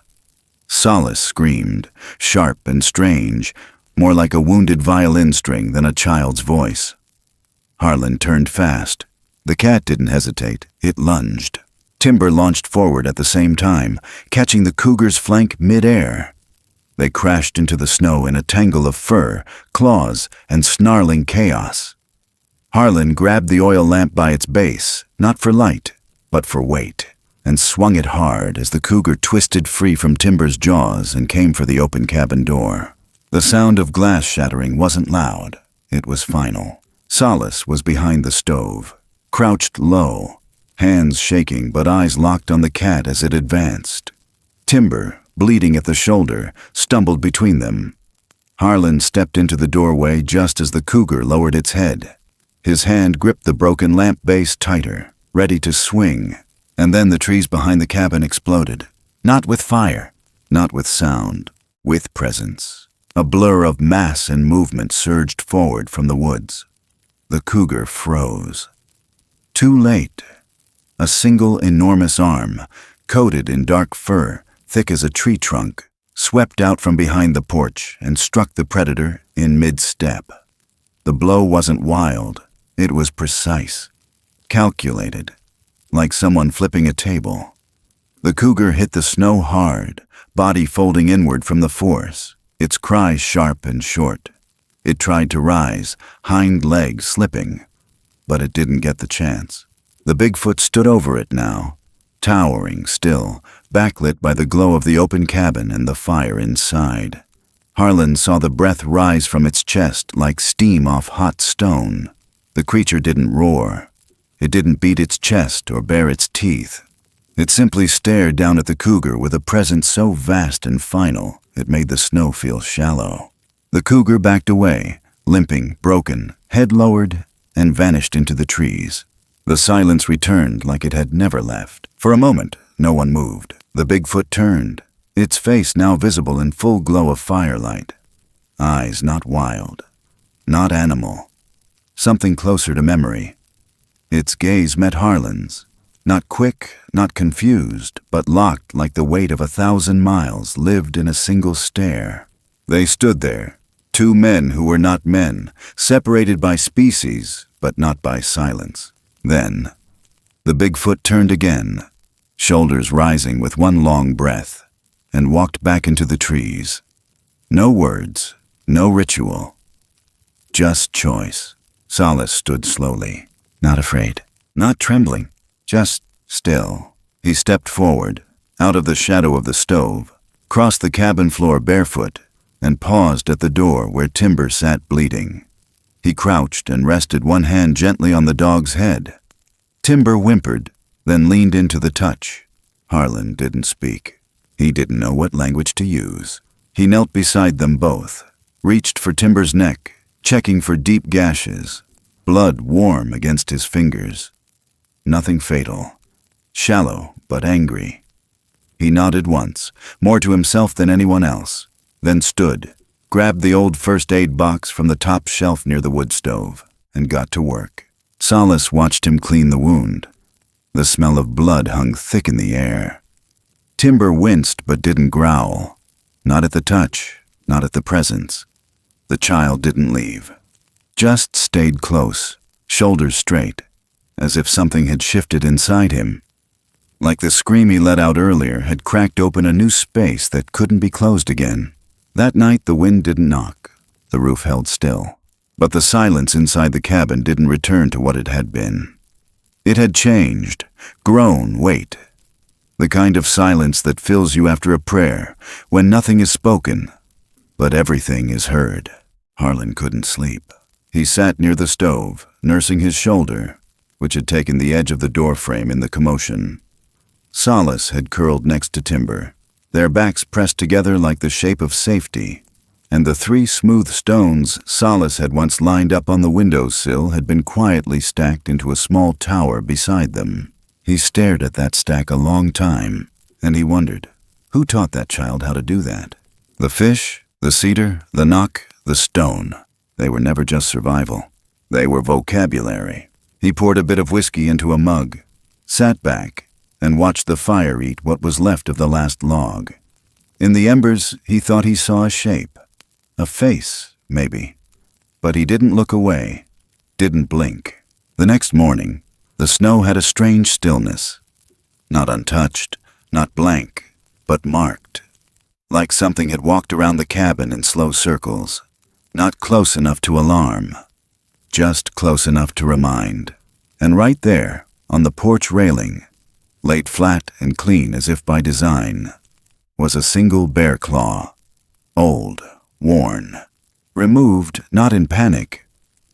Solace screamed, sharp and strange, more like a wounded violin string than a child's voice. Harlan turned fast. The cat didn't hesitate. It lunged. Timber launched forward at the same time, catching the cougar's flank mid-air. They crashed into the snow in a tangle of fur, claws, and snarling chaos. Harlan grabbed the oil lamp by its base, not for light, but for weight, and swung it hard as the cougar twisted free from Timber's jaws and came for the open cabin door. The sound of glass shattering wasn't loud. It was final. Solace was behind the stove, crouched low, hands shaking but eyes locked on the cat as it advanced. Timber, bleeding at the shoulder, stumbled between them. Harlan stepped into the doorway just as the cougar lowered its head. His hand gripped the broken lamp base tighter, ready to swing, and then the trees behind the cabin exploded. Not with fire, not with sound, with presence. A blur of mass and movement surged forward from the woods. The cougar froze. Too late. A single enormous arm, coated in dark fur, thick as a tree trunk, swept out from behind the porch and struck the predator in mid-step. The blow wasn't wild. It was precise, calculated, like someone flipping a table. The cougar hit the snow hard, body folding inward from the force, its cries sharp and short. It tried to rise, hind legs slipping, but it didn't get the chance. The Bigfoot stood over it now, towering still, backlit by the glow of the open cabin and the fire inside. Harlan saw the breath rise from its chest like steam off hot stone. The creature didn't roar. It didn't beat its chest or bare its teeth. It simply stared down at the cougar with a presence so vast and final it made the snow feel shallow. The cougar backed away, limping, broken, head lowered, and vanished into the trees. The silence returned like it had never left. For a moment, no one moved. The Bigfoot turned, its face now visible in full glow of firelight. Eyes not wild, not animal. Something closer to memory. Its gaze met Harlan's, not quick, not confused, but locked like the weight of 1,000 miles lived in a single stare. They stood there, 2 men who were not men, separated by species, but not by silence. Then, the Bigfoot turned again, shoulders rising with one long breath, and walked back into the trees. No words, no ritual, just choice. Solace stood slowly, not afraid, not trembling, just still. He stepped forward, out of the shadow of the stove, crossed the cabin floor barefoot, and paused at the door where Timber sat bleeding. He crouched and rested one hand gently on the dog's head. Timber whimpered, then leaned into the touch. Harlan didn't speak. He didn't know what language to use. He knelt beside them both, reached for Timber's neck, checking for deep gashes, blood warm against his fingers. Nothing fatal. Shallow, but angry. He nodded once, more to himself than anyone else, then stood, grabbed the old first aid box from the top shelf near the wood stove, and got to work. Solace watched him clean the wound. The smell of blood hung thick in the air. Timber winced but didn't growl. Not at the touch, not at the presence. The child didn't leave. Just stayed close, shoulders straight, as if something had shifted inside him. Like the scream he let out earlier had cracked open a new space that couldn't be closed again. That night the wind didn't knock. The roof held still. But the silence inside the cabin didn't return to what it had been. It had changed, grown, wait. The kind of silence that fills you after a prayer, when nothing is spoken, but everything is heard. Harlan couldn't sleep. He sat near the stove, nursing his shoulder, which had taken the edge of the doorframe in the commotion. Solace had curled next to Timber, their backs pressed together like the shape of safety, and the 3 smooth stones Solace had once lined up on the windowsill had been quietly stacked into a small tower beside them. He stared at that stack a long time, and he wondered, who taught that child how to do that? The fish, the cedar, the knock, the stone. They were never just survival. They were vocabulary. He poured a bit of whiskey into a mug, sat back, and watched the fire eat what was left of the last log. In the embers, he thought he saw a shape. A face, maybe. But he didn't look away, didn't blink. The next morning, the snow had a strange stillness. Not untouched, not blank, but marked. Like something had walked around the cabin in slow circles. Not close enough to alarm, just close enough to remind. And right there, on the porch railing, laid flat and clean as if by design, was a single bear claw. Old, worn, removed not in panic,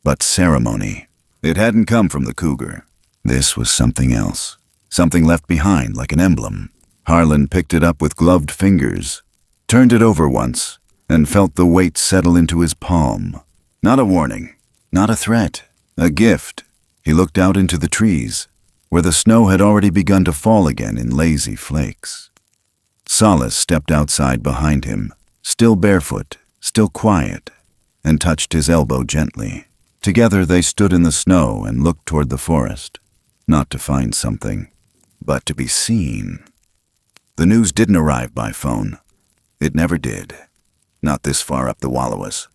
but ceremony. It hadn't come from the cougar. This was something else, something left behind like an emblem. Harlan picked it up with gloved fingers, turned it over once, and felt the weight settle into his palm. Not a warning, not a threat, a gift. He looked out into the trees, where the snow had already begun to fall again in lazy flakes. Solace stepped outside behind him, still barefoot, still quiet, and touched his elbow gently. Together they stood in the snow and looked toward the forest, not to find something, but to be seen. The news didn't arrive by phone. It never did. Not this far up the Wallowas.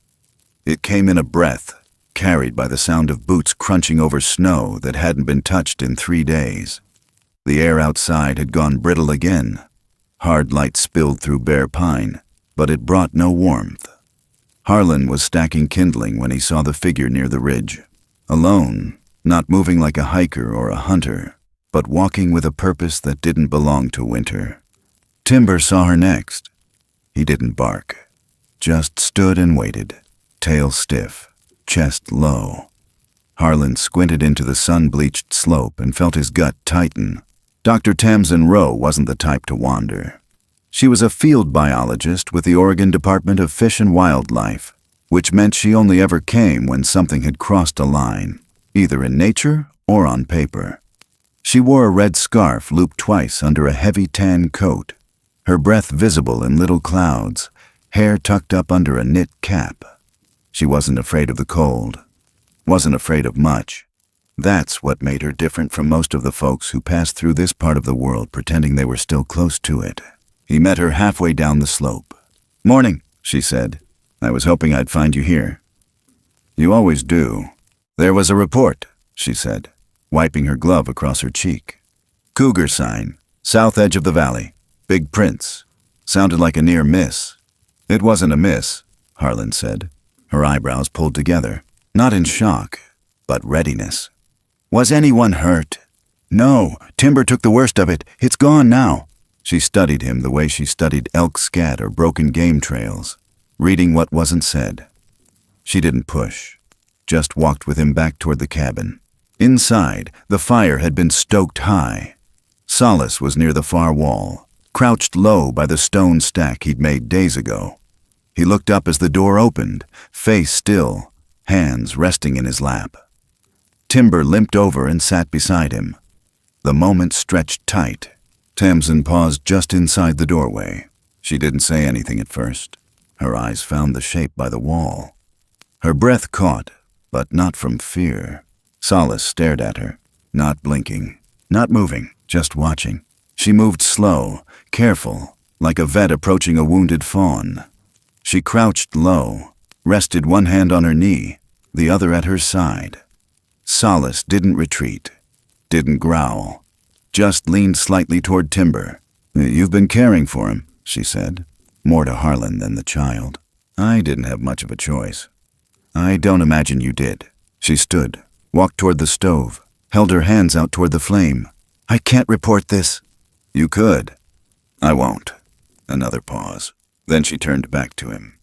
It came in a breath, carried by the sound of boots crunching over snow that hadn't been touched in 3 days. The air outside had gone brittle again. Hard light spilled through bare pine, but it brought no warmth. Harlan was stacking kindling when he saw the figure near the ridge. Alone, not moving like a hiker or a hunter, but walking with a purpose that didn't belong to winter. Timber saw her next. He didn't bark, just stood and waited, tail stiff, chest low. Harlan squinted into the sun-bleached slope and felt his gut tighten. Dr. Tamsin Rowe wasn't the type to wander. She was a field biologist with the Oregon Department of Fish and Wildlife, which meant she only ever came when something had crossed a line, either in nature or on paper. She wore a red scarf looped twice under a heavy tan coat, her breath visible in little clouds, hair tucked up under a knit cap. She wasn't afraid of the cold, wasn't afraid of much. That's what made her different from most of the folks who passed through this part of the world pretending they were still close to it. He met her halfway down the slope. "Morning," she said. "I was hoping I'd find you here." "You always do." "There was a report," she said, wiping her glove across her cheek. "Cougar sign, south edge of the valley, big prints. Sounded like a near miss." "It wasn't a miss," Harlan said, her eyebrows pulled together, not in shock, but readiness. "Was anyone hurt?" "No, Timber took the worst of it. It's gone now." She studied him the way she studied elk scat or broken game trails, reading what wasn't said. She didn't push, just walked with him back toward the cabin. Inside, the fire had been stoked high. Solace was near the far wall, crouched low by the stone stack he'd made days ago. He looked up as the door opened, face still, hands resting in his lap. Timber limped over and sat beside him. The moment stretched tight. Tamsin paused just inside the doorway. She didn't say anything at first. Her eyes found the shape by the wall. Her breath caught, but not from fear. Solace stared at her, not blinking, not moving, just watching. She moved slow, careful, like a vet approaching a wounded fawn. She crouched low, rested one hand on her knee, the other at her side. Solace didn't retreat, didn't growl, just leaned slightly toward Timber. "You've been caring for him," she said, more to Harlan than the child. "I didn't have much of a choice." "I don't imagine you did." She stood, walked toward the stove, held her hands out toward the flame. "I can't report this." "You could." "I won't." Another pause. Then she turned back to him.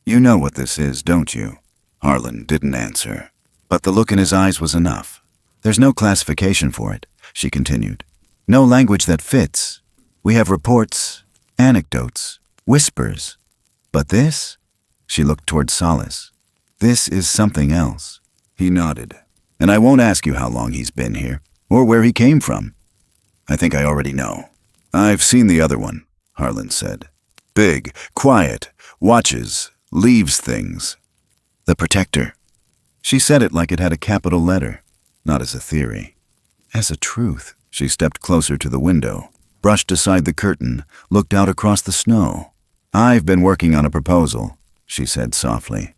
"You know what this is, don't you?" Harlan didn't answer, but the look in his eyes was enough. "There's no classification for it," she continued. "No language that fits. We have reports, anecdotes, whispers. But this?" She looked toward Solace. "This is something else." He nodded. "And I won't ask you how long he's been here, or where he came from. I think I already know." "I've seen the other one," Harlan said. "Big, quiet, watches, leaves things." "The protector." She said it like it had a capital letter, not as a theory. As a truth. She stepped closer to the window, brushed aside the curtain, looked out across the snow. "I've been working on a proposal," she said softly.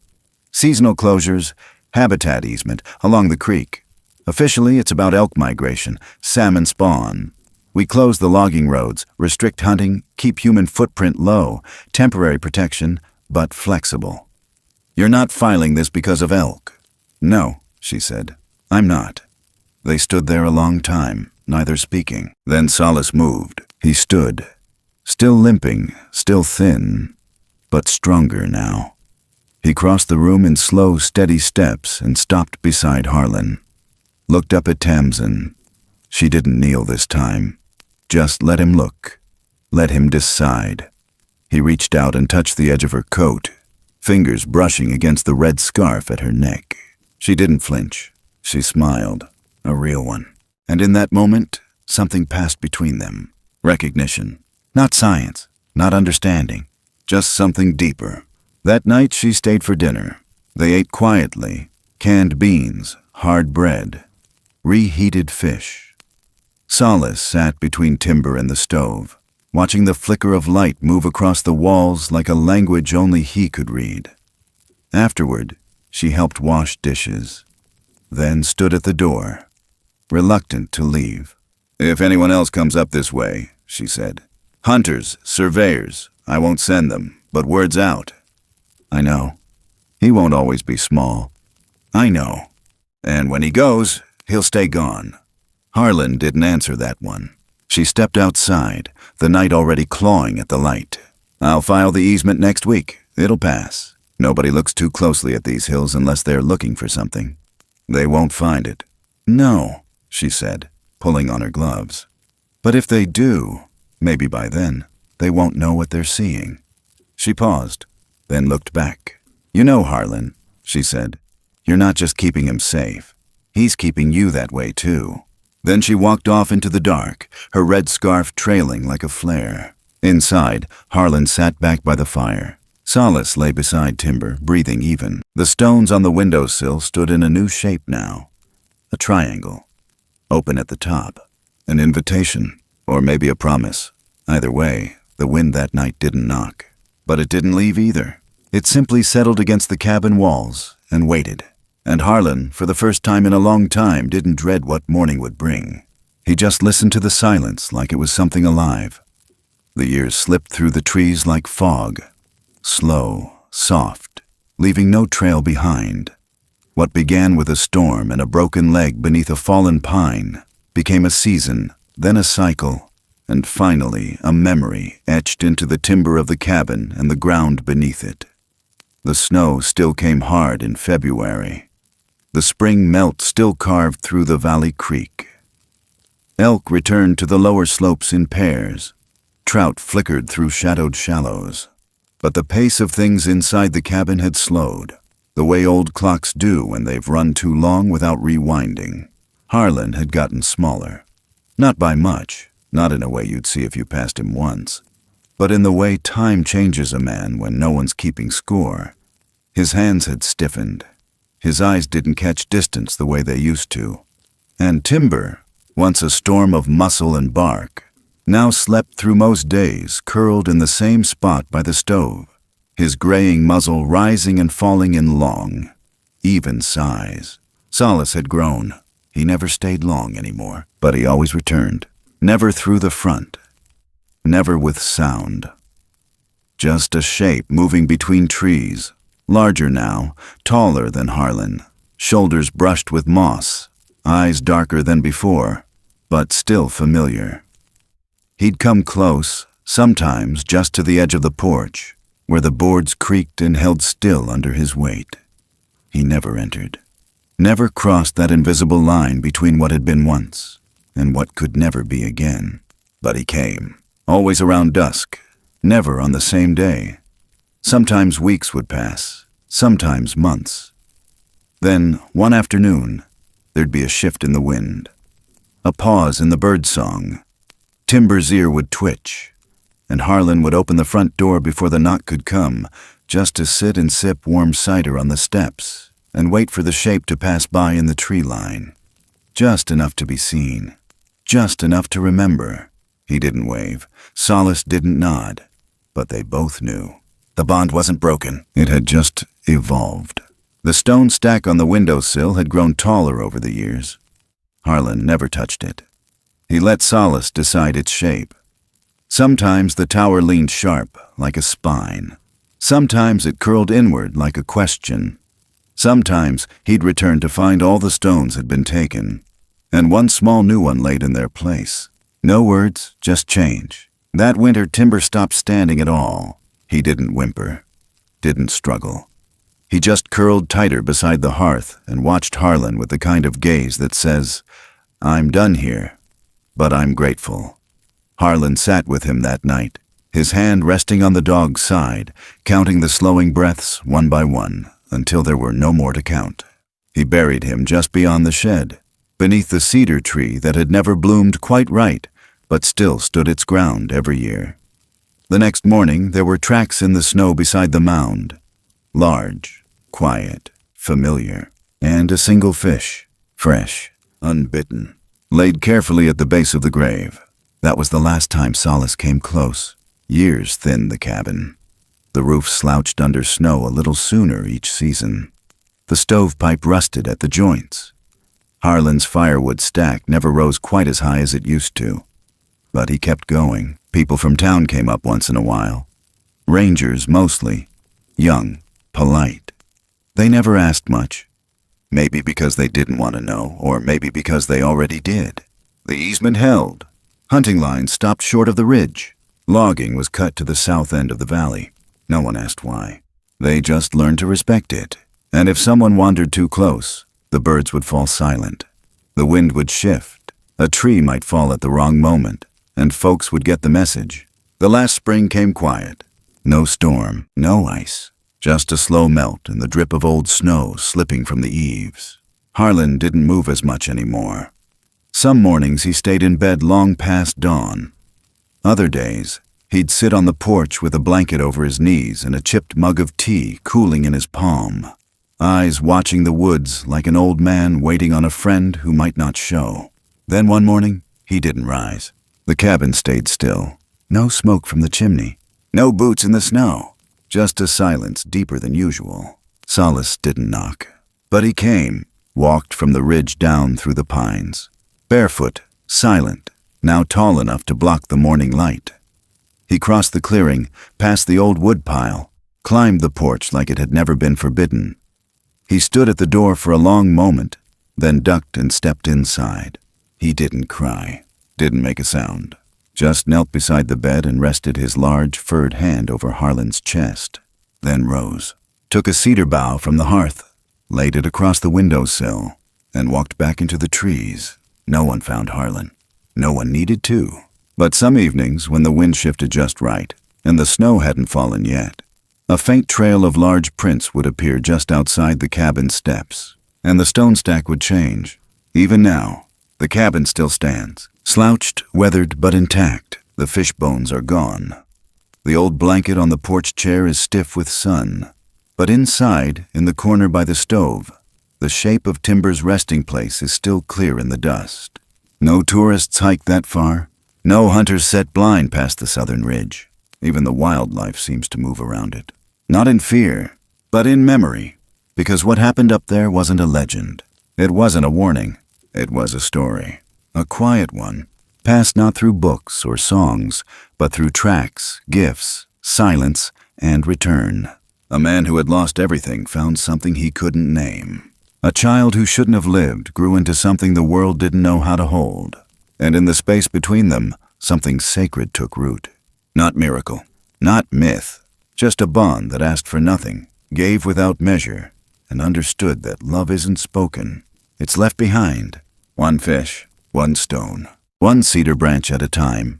"Seasonal closures, habitat easement along the creek. Officially, it's about elk migration, salmon spawn. We close the logging roads, restrict hunting, keep human footprint low, temporary protection, but flexible." "You're not filing this because of elk?" "No," she said. "I'm not." They stood there a long time, neither speaking. Then Solace moved. He stood, still limping, still thin, but stronger now. He crossed the room in slow, steady steps and stopped beside Harlan. Looked up at Tamsin. She didn't kneel this time. Just let him look. Let him decide. He reached out and touched the edge of her coat, fingers brushing against the red scarf at her neck. She didn't flinch. She smiled, a real one. And in that moment, something passed between them. Recognition. Not science, not understanding, just something deeper. That night she stayed for dinner. They ate quietly, canned beans, hard bread, reheated fish. Solace sat between Timber and the stove, watching the flicker of light move across the walls like a language only he could read. Afterward, she helped wash dishes, then stood at the door, reluctant to leave. "If anyone else comes up this way," she said. "Hunters, surveyors, I won't send them, but word's out." "I know. He won't always be small." "I know. And when he goes, he'll stay gone." Harlan didn't answer that one. She stepped outside, the night already clawing at the light. "I'll file the easement next week. It'll pass. Nobody looks too closely at these hills unless they're looking for something. They won't find it." "No," she said, pulling on her gloves. "But if they do, maybe by then, they won't know what they're seeing." She paused, then looked back. "You know, Harlan," she said, "you're not just keeping him safe. He's keeping you that way, too." Then she walked off into the dark, her red scarf trailing like a flare. Inside, Harlan sat back by the fire. Solace lay beside Timber, breathing even. The stones on the windowsill stood in a new shape now. A triangle. Open at the top. An invitation, or maybe a promise. Either way, the wind that night didn't knock. But it didn't leave either. It simply settled against the cabin walls and waited. And Harlan, for the first time in a long time, didn't dread what morning would bring. He just listened to the silence like it was something alive. The years slipped through the trees like fog. Slow, soft, leaving no trail behind. What began with a storm and a broken leg beneath a fallen pine became a season, then a cycle, and finally a memory etched into the timber of the cabin and the ground beneath it. The snow still came hard in February. The spring melt still carved through the valley creek. Elk returned to the lower slopes in pairs. Trout flickered through shadowed shallows. But the pace of things inside the cabin had slowed, the way old clocks do when they've run too long without rewinding. Harlan had gotten smaller. Not by much, not in a way you'd see if you passed him once, but in the way time changes a man when no one's keeping score. His hands had stiffened. His eyes didn't catch distance the way they used to. And Timber, once a storm of muscle and bark, now slept through most days curled in the same spot by the stove, his graying muzzle rising and falling in long, even sighs. Solace had grown. He never stayed long anymore, but he always returned. Never through the front. Never with sound. Just a shape moving between trees, larger now, taller than Harlan, shoulders brushed with moss, eyes darker than before, but still familiar. He'd come close, sometimes just to the edge of the porch, where the boards creaked and held still under his weight. He never entered, never crossed that invisible line between what had been once and what could never be again. But he came, always around dusk, never on the same day. Sometimes weeks would pass, sometimes months. Then, one afternoon, there'd be a shift in the wind, a pause in the birdsong. Timber's ear would twitch, and Harlan would open the front door before the knock could come, just to sit and sip warm cider on the steps and wait for the shape to pass by in the tree line. Just enough to be seen, just enough to remember. He didn't wave, Solace didn't nod, but they both knew. The bond wasn't broken, it had just evolved. The stone stack on the windowsill had grown taller over the years. Harlan never touched it. He let Solace decide its shape. Sometimes the tower leaned sharp, like a spine. Sometimes it curled inward, like a question. Sometimes he'd return to find all the stones had been taken, and one small new one laid in their place. No words, just change. That winter, Timber stopped standing at all. He didn't whimper, didn't struggle. He just curled tighter beside the hearth and watched Harlan with the kind of gaze that says, "I'm done here, but I'm grateful." Harlan sat with him that night, his hand resting on the dog's side, counting the slowing breaths one by one until there were no more to count. He buried him just beyond the shed, beneath the cedar tree that had never bloomed quite right, but still stood its ground every year. The next morning there were tracks in the snow beside the mound, large, quiet, familiar, and a single fish, fresh, unbitten, laid carefully at the base of the grave. That was the last time Solace came close. Years thinned the cabin. The roof slouched under snow a little sooner each season. The stovepipe rusted at the joints. Harlan's firewood stack never rose quite as high as it used to. But he kept going. People from town came up once in a while. Rangers mostly. Young, polite. They never asked much. Maybe because they didn't want to know, or maybe because they already did. The easement held. Hunting lines stopped short of the ridge. Logging was cut to the south end of the valley. No one asked why. They just learned to respect it. And if someone wandered too close, the birds would fall silent. The wind would shift. A tree might fall at the wrong moment, and folks would get the message. The last spring came quiet. No storm, no ice. Just a slow melt and the drip of old snow slipping from the eaves. Harlan didn't move as much anymore. Some mornings he stayed in bed long past dawn. Other days, he'd sit on the porch with a blanket over his knees and a chipped mug of tea cooling in his palm, eyes watching the woods like an old man waiting on a friend who might not show. Then one morning, he didn't rise. The cabin stayed still. No smoke from the chimney. No boots in the snow. Just a silence deeper than usual. Solace didn't knock. But he came, walked from the ridge down through the pines. Barefoot, silent, now tall enough to block the morning light. He crossed the clearing, past the old woodpile, climbed the porch like it had never been forbidden. He stood at the door for a long moment, then ducked and stepped inside. He didn't cry, didn't make a sound, just knelt beside the bed and rested his large, furred hand over Harlan's chest, then rose, took a cedar bough from the hearth, laid it across the windowsill, and walked back into the trees. No one found Harlan. No one needed to. But some evenings, when the wind shifted just right, and the snow hadn't fallen yet, a faint trail of large prints would appear just outside the cabin steps, and the stone stack would change. Even now, the cabin still stands, slouched, weathered, but intact. The fish bones are gone. The old blanket on the porch chair is stiff with sun. But inside, in the corner by the stove, the shape of Timber's resting place is still clear in the dust. No tourists hike that far. No hunters set blind past the southern ridge. Even the wildlife seems to move around it. Not in fear, but in memory, because what happened up there wasn't a legend. It wasn't a warning. It was a story. A quiet one, passed not through books or songs, but through tracks, gifts, silence, and return. A man who had lost everything found something he couldn't name. A child who shouldn't have lived grew into something the world didn't know how to hold. And in the space between them, something sacred took root. Not miracle, not myth, just a bond that asked for nothing, gave without measure, and understood that love isn't spoken. It's left behind. One fish, one stone, one cedar branch at a time.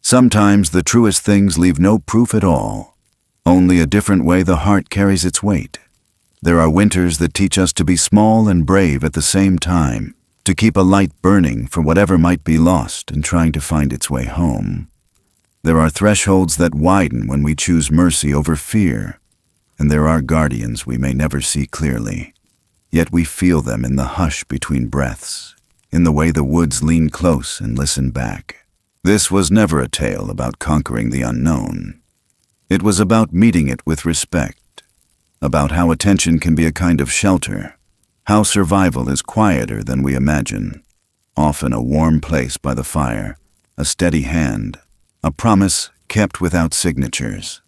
Sometimes the truest things leave no proof at all. Only a different way the heart carries its weight. There are winters that teach us to be small and brave at the same time, to keep a light burning for whatever might be lost and trying to find its way home. There are thresholds that widen when we choose mercy over fear, and there are guardians we may never see clearly. Yet we feel them in the hush between breaths, in the way the woods lean close and listen back. This was never a tale about conquering the unknown. It was about meeting it with respect, about how attention can be a kind of shelter, how survival is quieter than we imagine, often a warm place by the fire, a steady hand, a promise kept without signatures.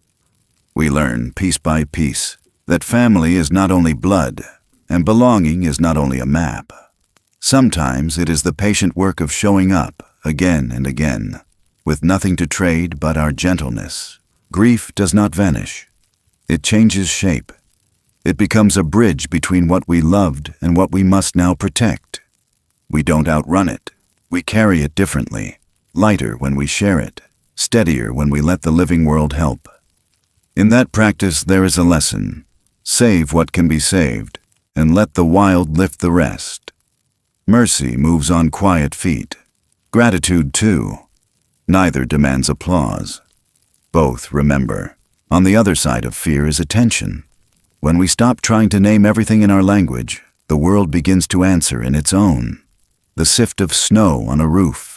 We learn, piece by piece, that family is not only blood, and belonging is not only a map. Sometimes it is the patient work of showing up again and again, with nothing to trade but our gentleness. Grief does not vanish. It changes shape. It becomes a bridge between what we loved and what we must now protect. We don't outrun it. We carry it differently, lighter when we share it, steadier when we let the living world help. In that practice there is a lesson. Save what can be saved, and let the wild lift the rest. Mercy moves on quiet feet. Gratitude too. Neither demands applause. Both remember. On the other side of fear is attention. When we stop trying to name everything in our language, the world begins to answer in its own. The sift of snow on a roof,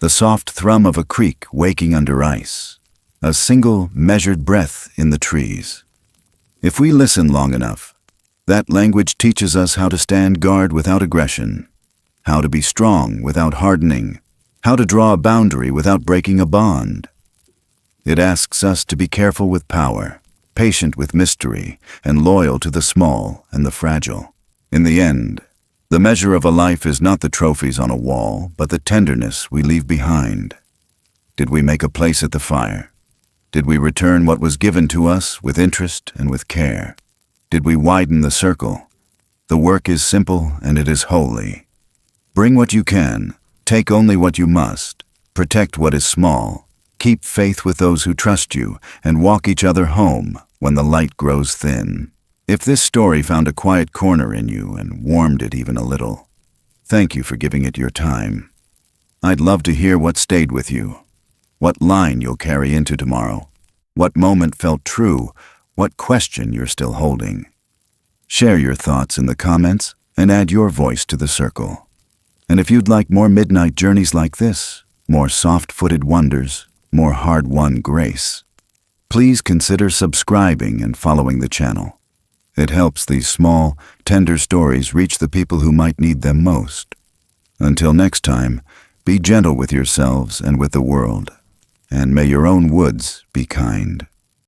the soft thrum of a creek waking under ice, a single measured breath in the trees. If we listen long enough, that language teaches us how to stand guard without aggression, how to be strong without hardening, how to draw a boundary without breaking a bond. It asks us to be careful with power, patient with mystery, and loyal to the small and the fragile. In the end, the measure of a life is not the trophies on a wall, but the tenderness we leave behind. Did we make a place at the fire? Did we return what was given to us with interest and with care? Did we widen the circle? The work is simple and it is holy. Bring what you can, take only what you must, protect what is small, keep faith with those who trust you, and walk each other home when the light grows thin. If this story found a quiet corner in you and warmed it even a little, thank you for giving it your time. I'd love to hear what stayed with you, what line you'll carry into tomorrow, what moment felt true, what question you're still holding. Share your thoughts in the comments and add your voice to the circle. And if you'd like more midnight journeys like this, more soft-footed wonders, more hard-won grace, please consider subscribing and following the channel. It helps these small, tender stories reach the people who might need them most. Until next time, be gentle with yourselves and with the world, and may your own woods be kind.